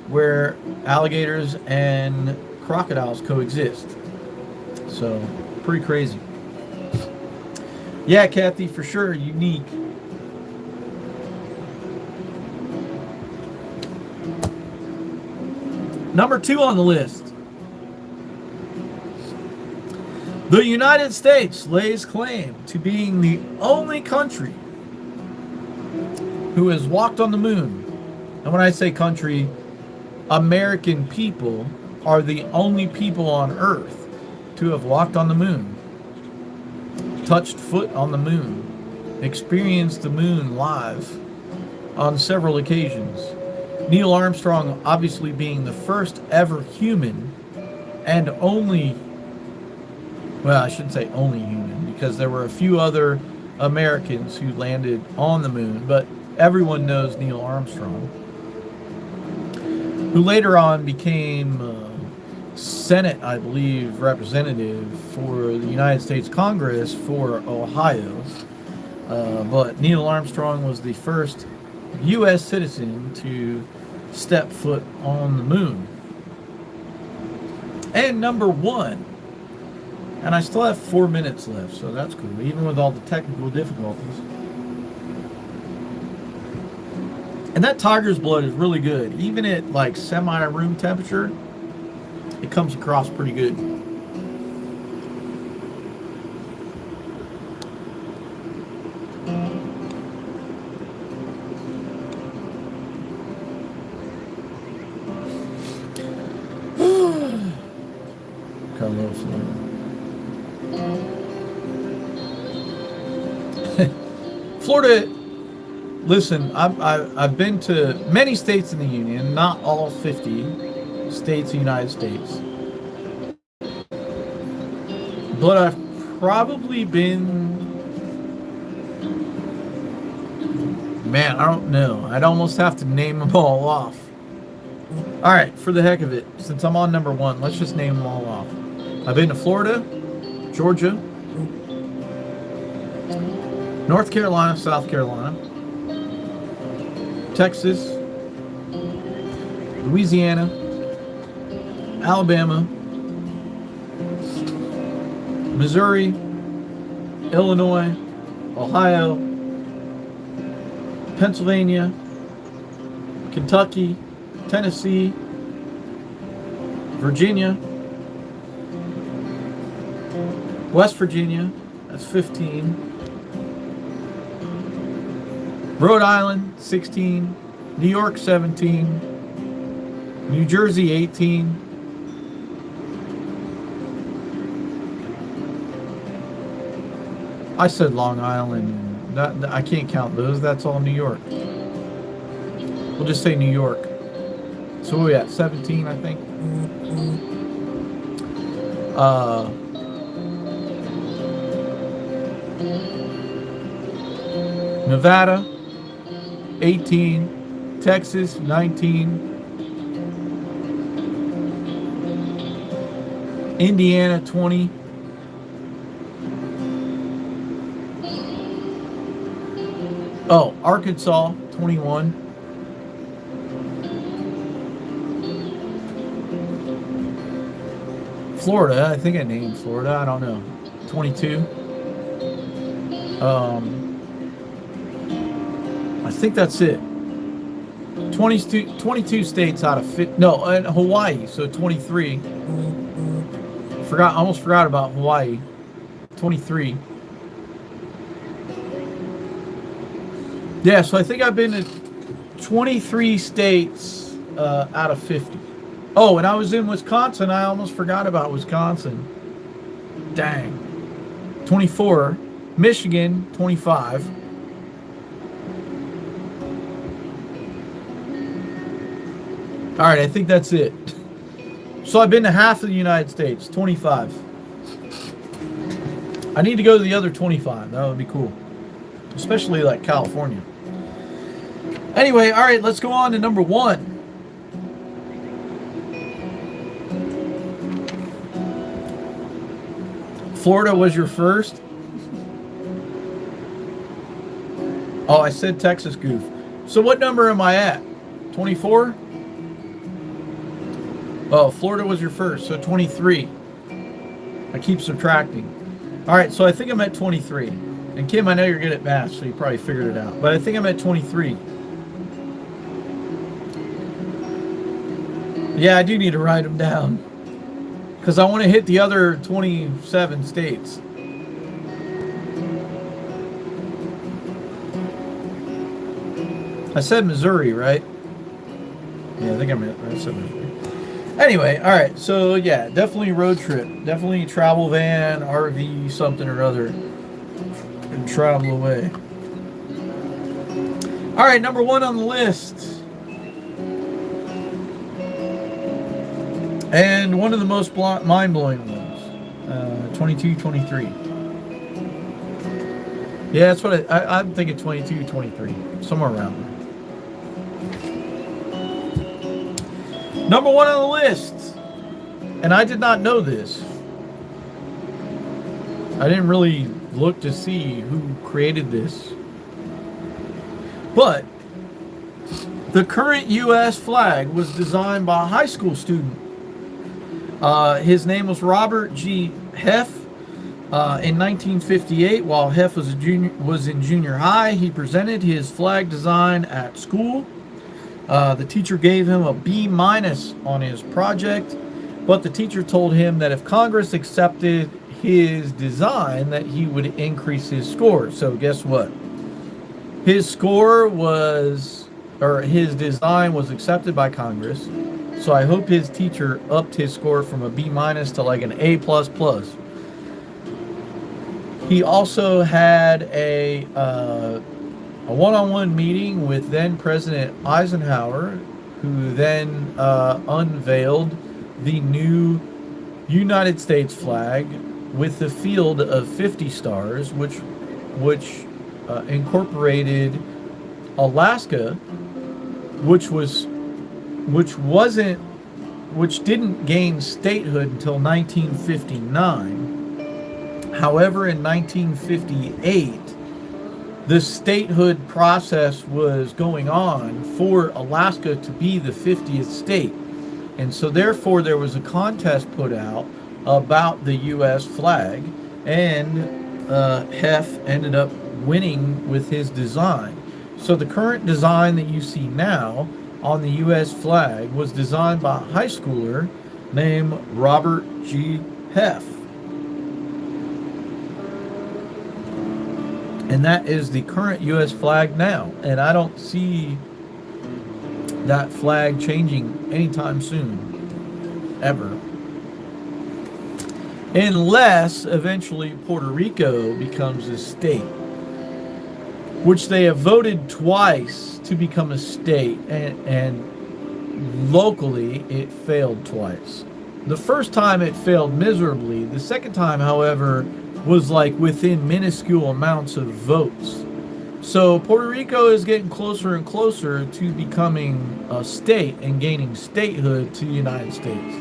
where alligators and crocodiles coexist. So, pretty crazy. Yeah, Kathy, for sure, unique. Number 2 on the list. The United States lays claim to being the only country who has walked on the moon. And when I say country, American people are the only people on Earth to have walked on the moon, touched foot on the moon, experienced the moon live on several occasions. Neil Armstrong obviously being the first ever human and only, well, I shouldn't say only human, because there were a few other Americans who landed on the moon, but everyone knows Neil Armstrong, who later on became Senate, I believe, representative for the United States Congress for Ohio. But Neil Armstrong was the first U.S. citizen to step foot on the moon. And number 1, and I still have 4 minutes left, so that's cool, even with all the technical difficulties. And that tiger's blood is really good. Even at like semi-room temperature, it comes across pretty good. Florida, listen, I've been to many states in the Union, not all 50 states of the United States. But I've probably been, man, I don't know. I'd almost have to name them all off. All right, for the heck of it, since I'm on number 1, let's just name them all off. I've been to Florida, Georgia, North Carolina, South Carolina, Texas, Louisiana, Alabama, Missouri, Illinois, Ohio, Pennsylvania, Kentucky, Tennessee, Virginia, West Virginia, that's 15. Rhode Island, 16. New York, 17. New Jersey, 18. I said Long Island. I can't count those. That's all New York. We'll just say New York. So where are we at? 17, I think. Nevada, 18, Texas, 19, Indiana, 20, oh, Arkansas, 21, Florida, I think I named Florida, I don't know, 22, I think that's it. 22 states out of 50. No, and Hawaii, so 23. Almost forgot about Hawaii. 23. Yeah, so I think I've been to 23 states out of 50. Oh, and I was in Wisconsin. I almost forgot about Wisconsin. Dang. 24. Michigan, 25. All right, I think that's it. So I've been to half of the United States, 25. I need to go to the other 25. That would be cool. Especially like California. Anyway, all right, let's go on to number 1. Florida was your first? Oh, I said Texas, goof. So what number am I at? 24? Oh, Florida was your first, so 23. I keep subtracting. All right, so I think I'm at 23. And Kim, I know you're good at math, so you probably figured it out. But I think I'm at 23. Yeah, I do need to write them down. Because I want to hit the other 27 states. I said Missouri, right? Yeah, I think I said Missouri. Anyway, all right. So, yeah, definitely road trip. Definitely travel van, RV, something or other. And travel away. All right, number 1 on the list. And one of the most mind-blowing ones, 22, 23. Yeah, that's what I'm thinking, 22, 23, somewhere around there. Number 1 on the list, and I did not know this. I didn't really look to see who created this. But the current U.S. flag was designed by a high school student. His name was Robert G. Heff. In 1958, while Heff was in junior high, he presented his flag design at school. The teacher gave him a B- on his project, but the teacher told him that if Congress accepted his design, that he would increase his score. So guess what? His design was accepted by Congress. So I hope his teacher upped his score from a B- to like an A++. He also had a one-on-one meeting with then President Eisenhower, who then unveiled the new United States flag with the field of 50 stars, which incorporated Alaska, which didn't gain statehood until 1959. However, in 1958, the statehood process was going on for Alaska to be the 50th state. And so therefore there was a contest put out about the U.S. flag, and Heff ended up winning with his design. So the current design that you see now on the U.S. flag was designed by a high schooler named Robert G. Heff. And that is the current U.S. flag now. And I don't see that flag changing anytime soon, ever. Unless eventually Puerto Rico becomes a state, which they have voted twice to become a state, and locally it failed twice. The first time it failed miserably. The second time, however, was like within minuscule amounts of votes. So Puerto Rico is getting closer and closer to becoming a state and gaining statehood to the United States.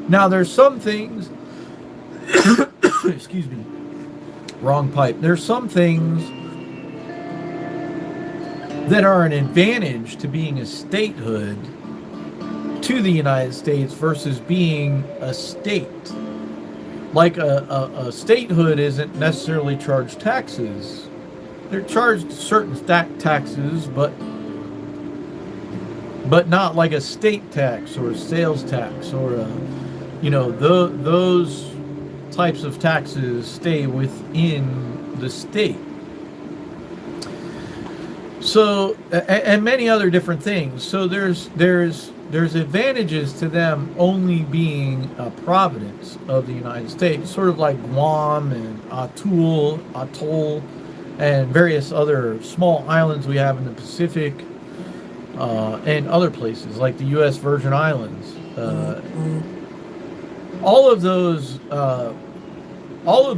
Now there's some things excuse me, wrong pipe. There's some things that are an advantage to being a statehood to the United States versus being a state. Like a statehood isn't necessarily charged taxes. They're charged certain taxes, but not like a state tax or a sales tax or those types of taxes stay within the state. So, and many other different things. So there's advantages to them only being a province of the United States, sort of like Guam and Atoll, and various other small islands we have in the Pacific, and other places like the U.S. Virgin Islands. All of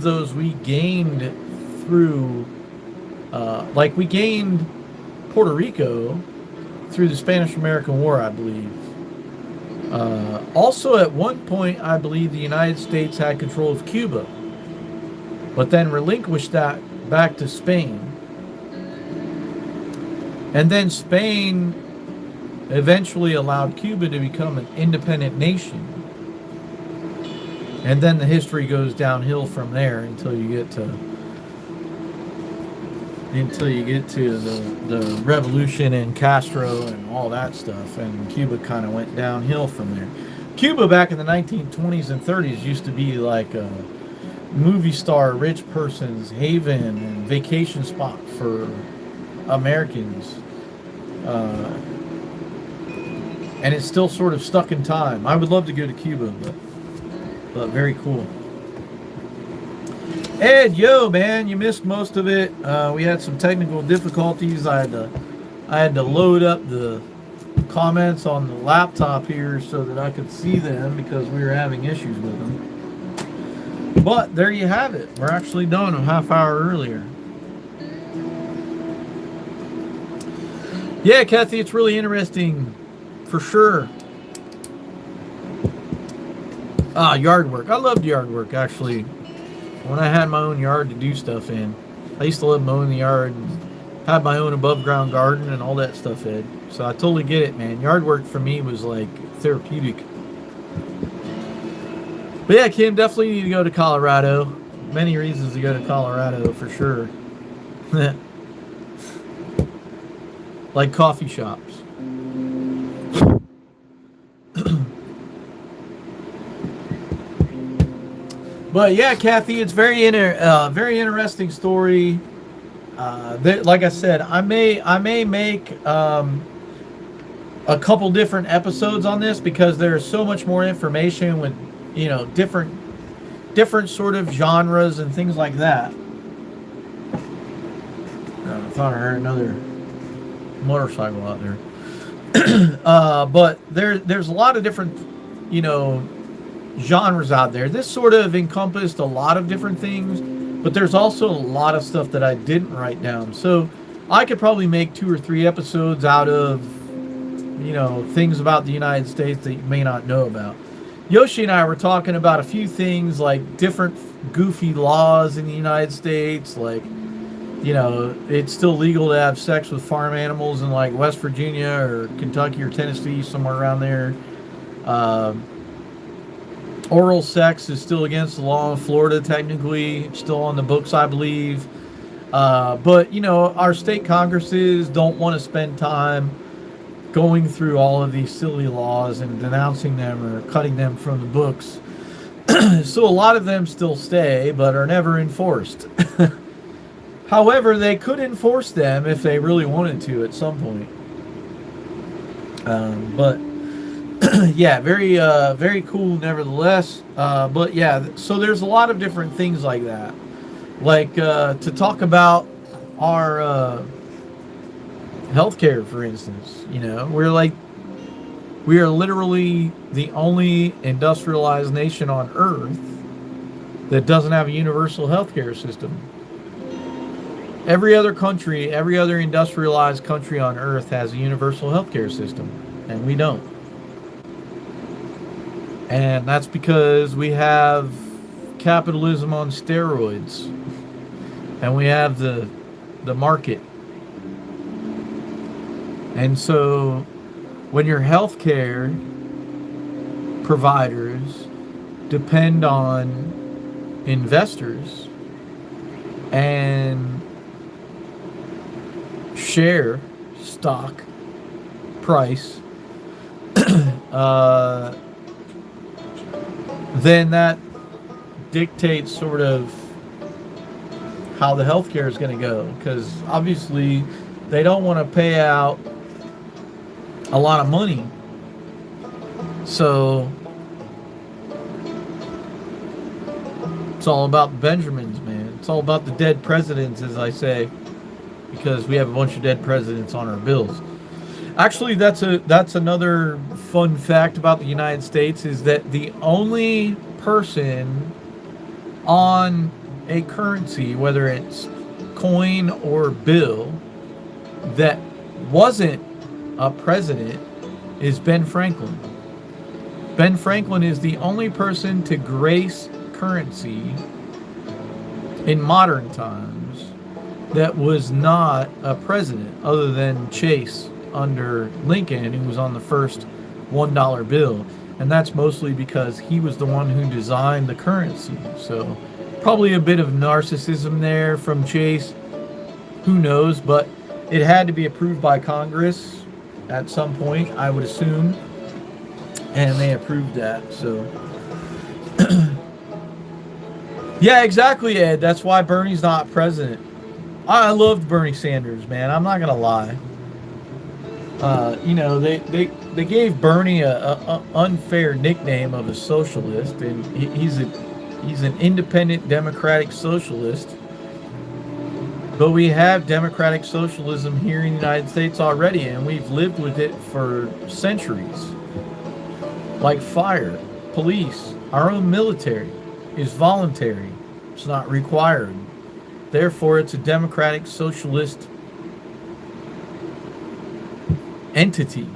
those we gained through, like we gained Puerto Rico through the Spanish-American War, I believe. Also, at one point, I believe the United States had control of Cuba, but then relinquished that back to Spain. And then Spain eventually allowed Cuba to become an independent nation. And then the history goes downhill from there until you get to until you get to the revolution and Castro and all that stuff, and Cuba kind of went downhill from there. Cuba back in the 1920s and 30s used to be like a movie star, rich person's haven and vacation spot for Americans. And it's still sort of stuck in time. I would love to go to Cuba, but very cool. Ed, yo, man, you missed most of it. We had some technical difficulties. I had to load up the comments on the laptop here so that I could see them because we were having issues with them. But there you have it. We're actually done a half hour earlier. Yeah, Kathy, it's really interesting, for sure. Yard work. I loved yard work, actually. When I had my own yard to do stuff in, I used to love mowing the yard and have my own above ground garden and all that stuff, Ed. So I totally get it, man. Yard work for me was like therapeutic. But yeah, Kim, definitely need to go to Colorado. Many reasons to go to Colorado, for sure. Like coffee shops. But yeah, Kathy, it's very interesting story. Like I said, I may make a couple different episodes on this because there's so much more information with different sort of genres and things like that. I thought I heard another motorcycle out there. But there's a lot of different genres out there. This sort of encompassed a lot of different things, but there's also a lot of stuff that I didn't write down. So I could probably make 2 or 3 episodes out of things about the United States that you may not know about. Yoshi and I were talking about a few things like different goofy laws in the United States, like it's still legal to have sex with farm animals in like West Virginia or Kentucky or Tennessee, somewhere around there. Oral sex is still against the law in Florida, technically. It's still on the books, I believe. But, our state congresses don't want to spend time going through all of these silly laws and denouncing them or cutting them from the books. So a lot of them still stay, but are never enforced. However, they could enforce them if they really wanted to at some point. But yeah, very cool nevertheless. But yeah, so there's a lot of different things like that. Like to talk about our healthcare, for instance. We are literally the only industrialized nation on Earth that doesn't have a universal healthcare system. Every other country, every other industrialized country on Earth has a universal healthcare system, and we don't. And that's because we have capitalism on steroids, and we have the market. And so when your healthcare providers depend on investors and share stock price, then that dictates sort of how the healthcare is going to go, because obviously they don't want to pay out a lot of money. So it's all about Benjamins, man. It's all about the dead presidents, as I say, because we have a bunch of dead presidents on our bills. Actually, that's another fun fact about the United States, is that the only person on a currency, whether it's coin or bill, that wasn't a president is Ben Franklin. Ben Franklin is the only person to grace currency in modern times that was not a president, other than Chase under Lincoln, who was on the first $1 bill. And that's mostly because he was the one who designed the currency. So probably a bit of narcissism there from Chase. Who knows? But it had to be approved by Congress at some point, I would assume, and they approved that. So, yeah, exactly, Ed. That's why Bernie's not president. I loved Bernie Sanders, man. I'm not gonna lie. They gave Bernie a unfair nickname of a socialist, and he's an independent democratic socialist. But we have democratic socialism here in the United States already, and we've lived with it for centuries. Like fire, police, our own military is voluntary. It's not required. Therefore, it's a democratic socialist entity.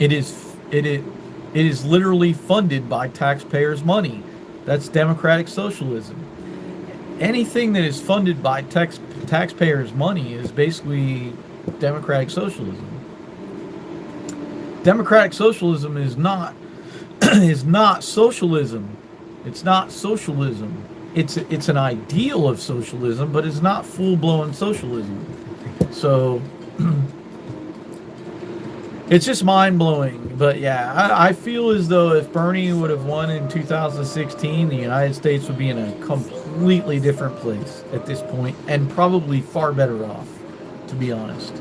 It is literally funded by taxpayers' money. That's democratic socialism. Anything that is funded by taxpayers' money is basically democratic socialism. Democratic socialism is not is not socialism. It's not socialism. It's an ideal of socialism, but it's not full-blown socialism. So it's just mind-blowing. But yeah, I feel as though if Bernie would have won in 2016, the United States would be in a completely different place at this point, and probably far better off, to be honest.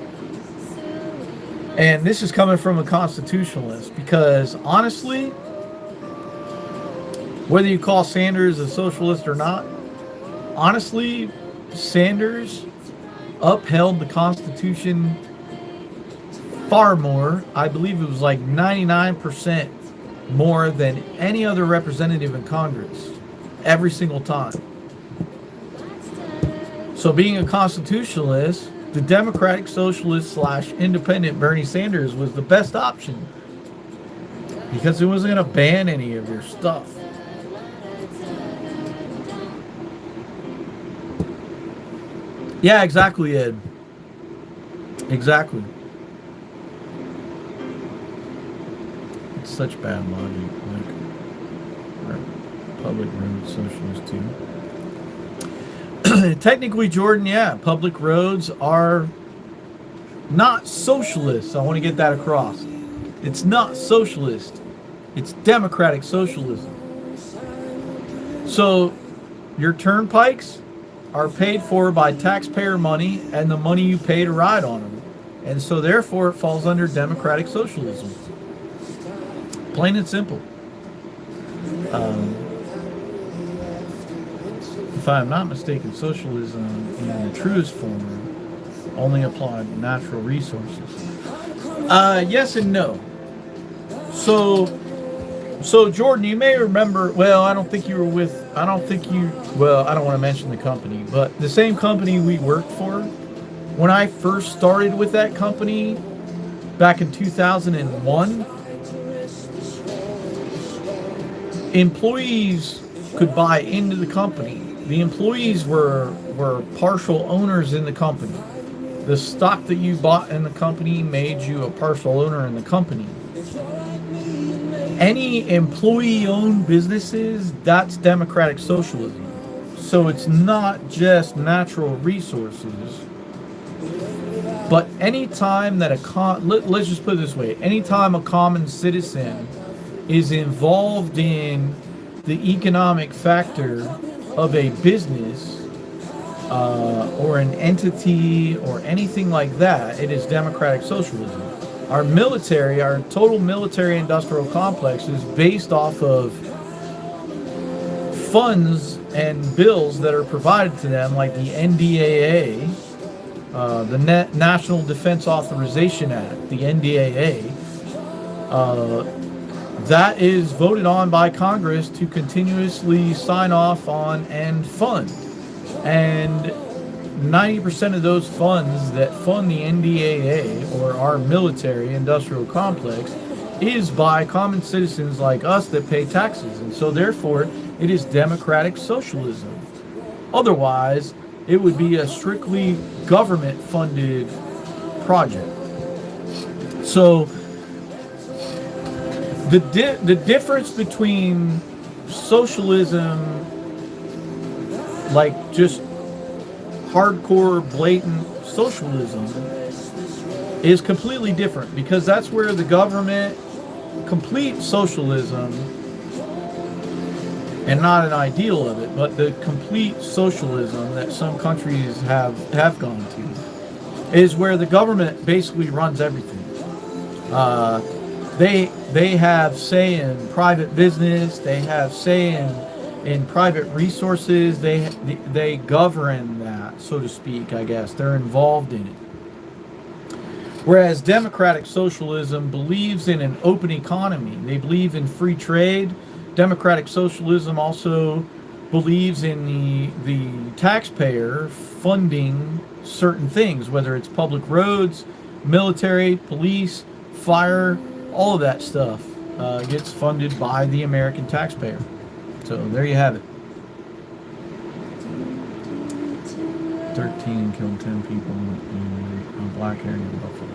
And this is coming from a constitutionalist, because honestly, whether you call Sanders a socialist or not, honestly, Sanders upheld the Constitution far more. I believe it was like 99% more than any other representative in Congress, every single time. So being a constitutionalist, the democratic socialist / independent Bernie Sanders was the best option, because it wasn't going to ban any of your stuff. Yeah, exactly, Ed. Exactly. It's such bad logic. Like, public road socialist too. Technically, Jordan, yeah, public roads are not socialist. I want to get that across. It's not socialist. It's democratic socialism. So, your turnpikes are paid for by taxpayer money and the money you pay to ride on them. And so therefore it falls under democratic socialism. Plain and simple. If I'm not mistaken, socialism in the truest form only applied to natural resources. Yes and no. So Jordan, you may remember, well, I don't think you were with, I don't want to mention the company, but the same company we worked for, when I first started with that company back in 2001, employees could buy into the company. The employees were partial owners in the company. The stock that you bought in the company made you a partial owner in the company. Any employee-owned businesses, that's democratic socialism. So it's not just natural resources, but anytime that let's just put it this way, anytime a common citizen is involved in the economic factor of a business or an entity or anything like that, it is democratic socialism. Our military, our total military industrial complex is based off of funds and bills that are provided to them, like the NDAA, the National Defense Authorization Act, the NDAA. That is voted on by Congress to continuously sign off on and fund. And 90% of those funds that fund the NDAA, or our military industrial complex, is by common citizens like us that pay taxes. And so therefore, it is democratic socialism. Otherwise, it would be a strictly government-funded project. So the difference between socialism, like just hardcore, blatant socialism is completely different, because that's where the government, complete socialism, and not an ideal of it, but the complete socialism that some countries have gone to, is where the government basically runs everything. They have say in private business. They have say in private resources. They govern that, so to speak. I guess they're involved in it. Whereas democratic socialism believes in an open economy. They believe in free trade. Democratic socialism also believes in the taxpayer funding certain things, whether it's public roads, military, police, fire, all of that stuff gets funded by the American taxpayer. So there you have it. 13 killed 10 people in a black area in Buffalo.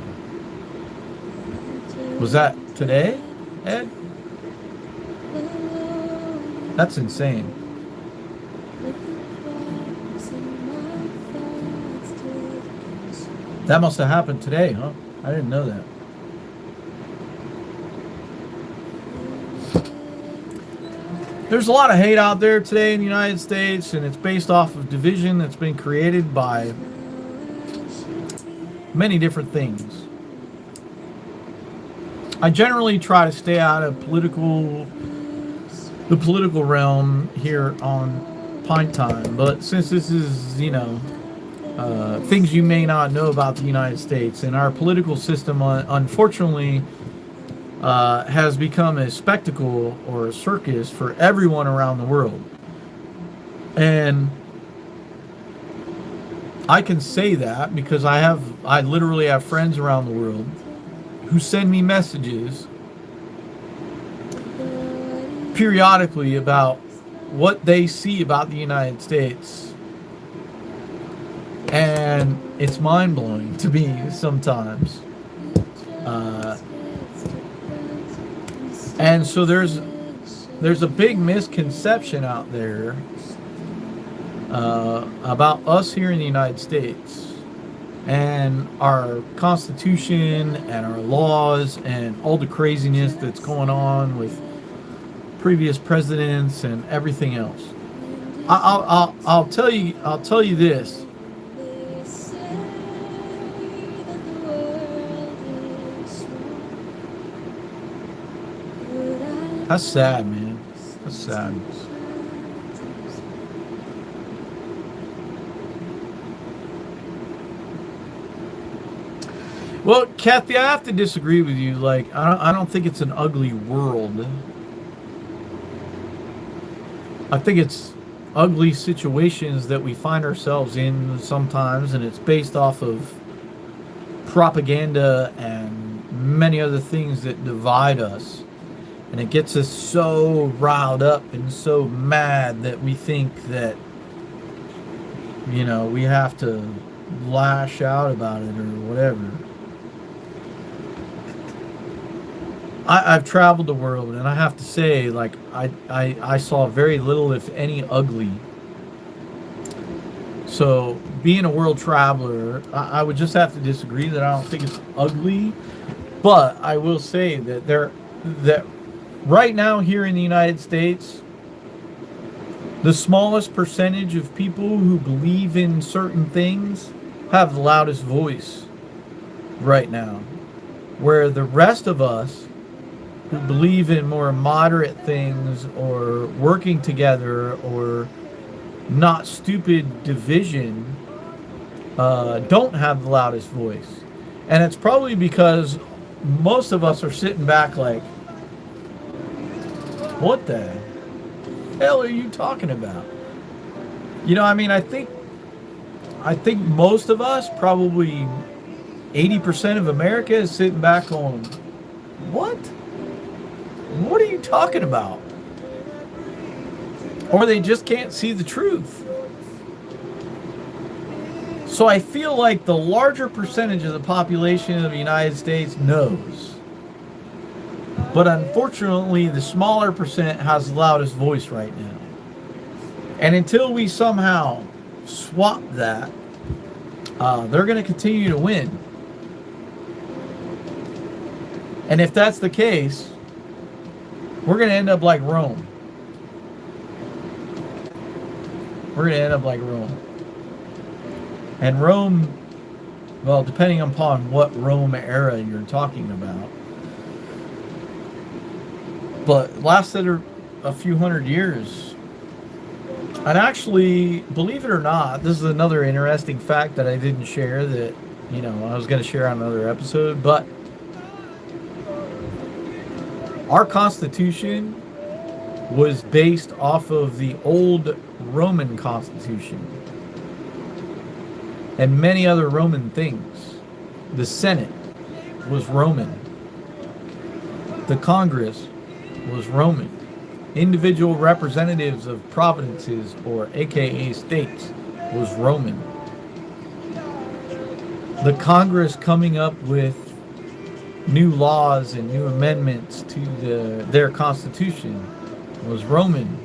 Was that today, Ed? That's insane. That must have happened today, huh? I didn't know that. There's a lot of hate out there today in the United States, and it's based off of division that's been created by many different things. I generally try to stay out of the political realm here on Pint Time, but since this is, things you may not know about the United States, and our political system, unfortunately, has become a spectacle or a circus for everyone around the world. And I can say that because I literally have friends around the world who send me messages periodically about what they see about the United States. And it's mind-blowing to me sometimes. And so there's a big misconception out there about us here in the United States and our Constitution and our laws and all the craziness that's going on with previous presidents and everything else. I'll tell you this. That's sad, man. That's sad. Well, Kathy, I have to disagree with you. Like, I don't think it's an ugly world. I think it's ugly situations that we find ourselves in sometimes, and it's based off of propaganda and many other things that divide us. And it gets us so riled up and so mad that we think that, we have to lash out about it or whatever. I've traveled the world, and I have to say, like, I saw very little, if any, ugly. So, being a world traveler, I would just have to disagree that I don't think it's ugly. But I will say that right now here in the United States, the smallest percentage of people who believe in certain things have the loudest voice right now. Where the rest of us who believe in more moderate things or working together or not stupid division don't have the loudest voice. And it's probably because most of us are sitting back like, what the hell are you talking about? I think most of us, probably 80% of America, is sitting back on, what? What are you talking about? Or they just can't see the truth. So I feel like the larger percentage of the population of the United States knows. But unfortunately, the smaller percent has the loudest voice right now. And until we somehow swap that they're going to continue to win. And if that's the case, we're going to end up like Rome. We're going to end up like Rome. And Rome, well, depending upon what Rome era you're talking about, but lasted a few hundred years. And actually, believe it or not, this is another interesting fact that I didn't share that, I was going to share on another episode, but our Constitution was based off of the old Roman Constitution and many other Roman things. The Senate was Roman. The Congress was Roman. Individual representatives of provinces, or aka states, was Roman. The Congress coming up with new laws and new amendments to their constitution was Roman.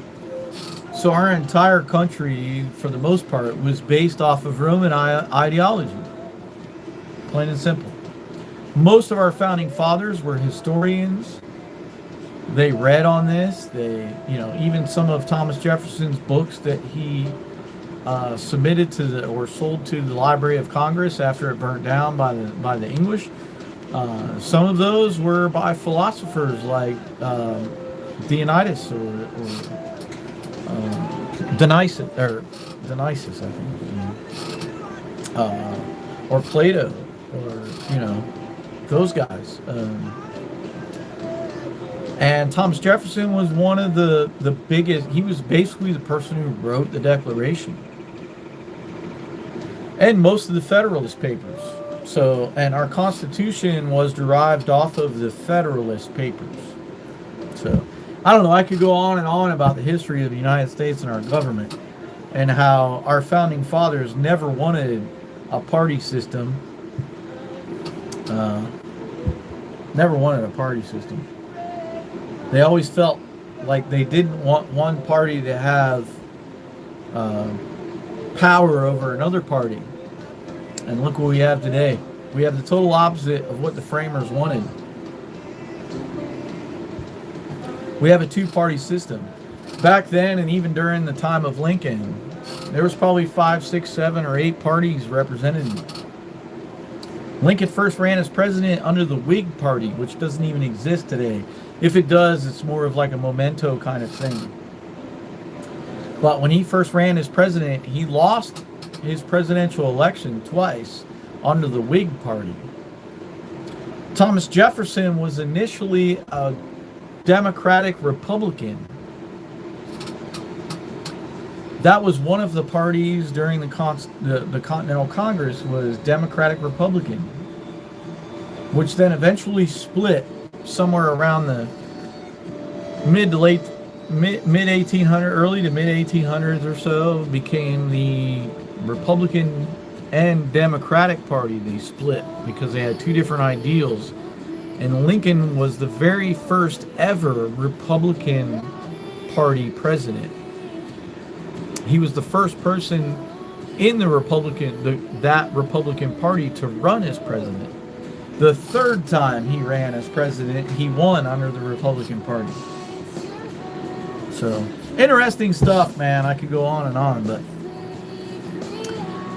So our entire country, for the most part, was based off of Roman ideology. Plain and simple. Most of our founding fathers were historians. They read on this. They, even some of Thomas Jefferson's books that he submitted to or sold to the Library of Congress after it burnt down by the English. Some of those were by philosophers like Dionysius or Dionysius, I think, or Plato, or those guys. And Thomas Jefferson was one of the biggest. He was basically the person who wrote the Declaration and most of the Federalist Papers. So, and our Constitution was derived off of the Federalist Papers. So, I don't know, I could go on and on about the history of the United States and our government and how our founding fathers never wanted a party system. Never wanted a party system. They always felt like they didn't want one party to have power over another party. And look what we have today. We have the total opposite of what the framers wanted. We have a two-party system. Back then, and even during the time of Lincoln, there was probably 5, 6, 7, or 8 parties represented. Lincoln first ran as president under the Whig Party, which doesn't even exist today. If it does, it's more of like a memento kind of thing. But when he first ran as president, he lost his presidential election twice under the Whig Party. Thomas Jefferson was initially a Democratic Republican. That was one of the parties during the Continental Congress was Democratic Republican, which then eventually split somewhere around the mid 1800s, early to mid 1800s or so, became the Republican and Democratic Party. They split because they had two different ideals. And Lincoln was the very first ever Republican Party president. He was the first person in the that Republican Party to run as president. The third time he ran as president, he won under the Republican Party. So, interesting stuff, man. I could go on and on, but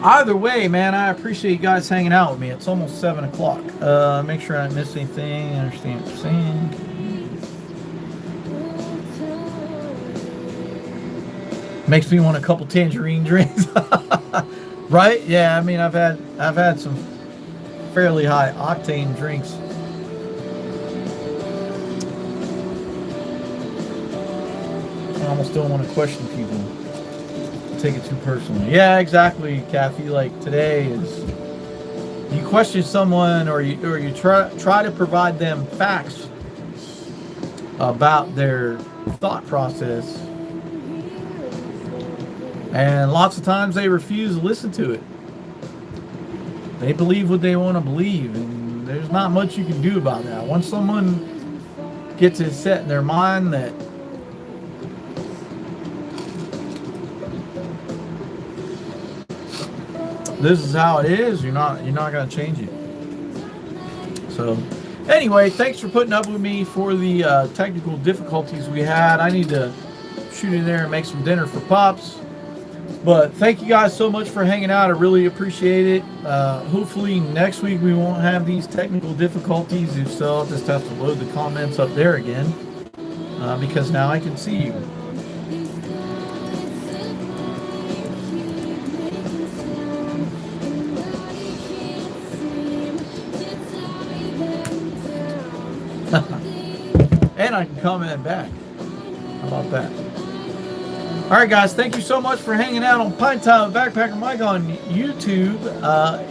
either way, man, I appreciate you guys hanging out with me. It's almost 7 o'clock. Make sure I didn't miss anything. I understand what you're saying. Makes me want a couple tangerine drinks. Right? Yeah, I mean, I've had some fairly high octane drinks. I almost don't want to question people. Take it too personally. Yeah, exactly, Kathy. Like today is you question someone or you try to provide them facts about their thought process, and lots of times they refuse to listen to it. They believe what they want to believe, and there's not much you can do about that. Once someone gets it set in their mind that this is how it is. You're not going to change it. So anyway, thanks for putting up with me for the technical difficulties we had. I need to shoot in there and make some dinner for Pops. But thank you guys so much for hanging out. I really appreciate it. Hopefully next week we won't have these technical difficulties. If so, I'll just have to load the comments up there again because now I can see you. And I can comment back. How about that? All right, guys. Thank you so much for hanging out on Pint Time with Backpacker Mike on YouTube.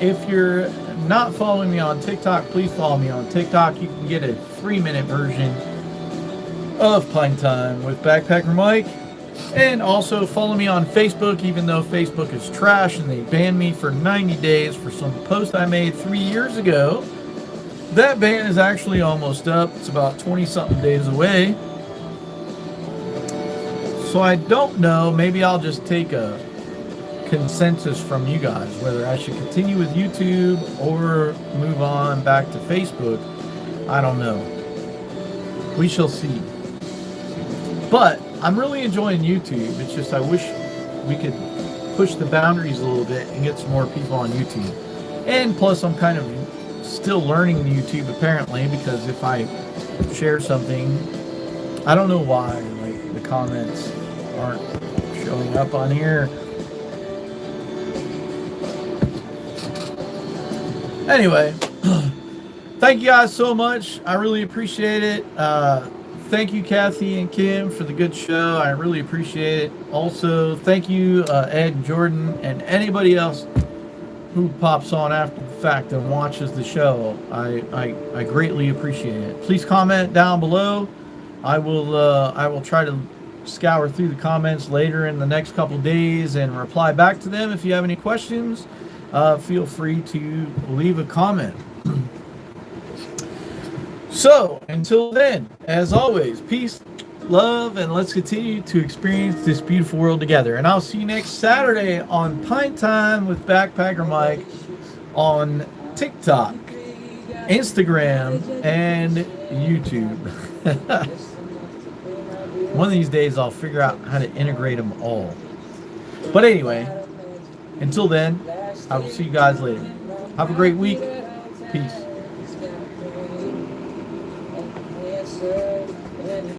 If you're not following me on TikTok, please follow me on TikTok. You can get a 3-minute version of Pint Time with Backpacker Mike. And also follow me on Facebook, even though Facebook is trash and they banned me for 90 days for some post I made 3 years ago. That ban is actually almost up. It's about 20-something days away. So I don't know. Maybe I'll just take a consensus from you guys whether I should continue with YouTube or move on back to Facebook. I don't know. We shall see. But I'm really enjoying YouTube. It's just I wish we could push the boundaries a little bit and get some more people on YouTube. And plus I'm kind of still learning YouTube apparently, because if I share something, I don't know why, like the comments aren't showing up on here. Anyway, thank you guys so much. I really appreciate it. Thank you, Kathy and Kim, for the good show. I really appreciate it. Also, thank you, Ed and Jordan, and anybody else who pops on after the fact and watches the show. I greatly appreciate it. Please comment down below. I will try to scour through the comments later in the next couple days and reply back to them. If you have any questions, feel free to leave a comment. So until then, as always, peace, love, and let's continue to experience this beautiful world together. And I'll see you next Saturday on Pint Time with Backpacker Mike on TikTok, Instagram, and YouTube. One of these days I'll figure out how to integrate them all. But anyway, until then, I will see you guys later. Have a great week. Peace.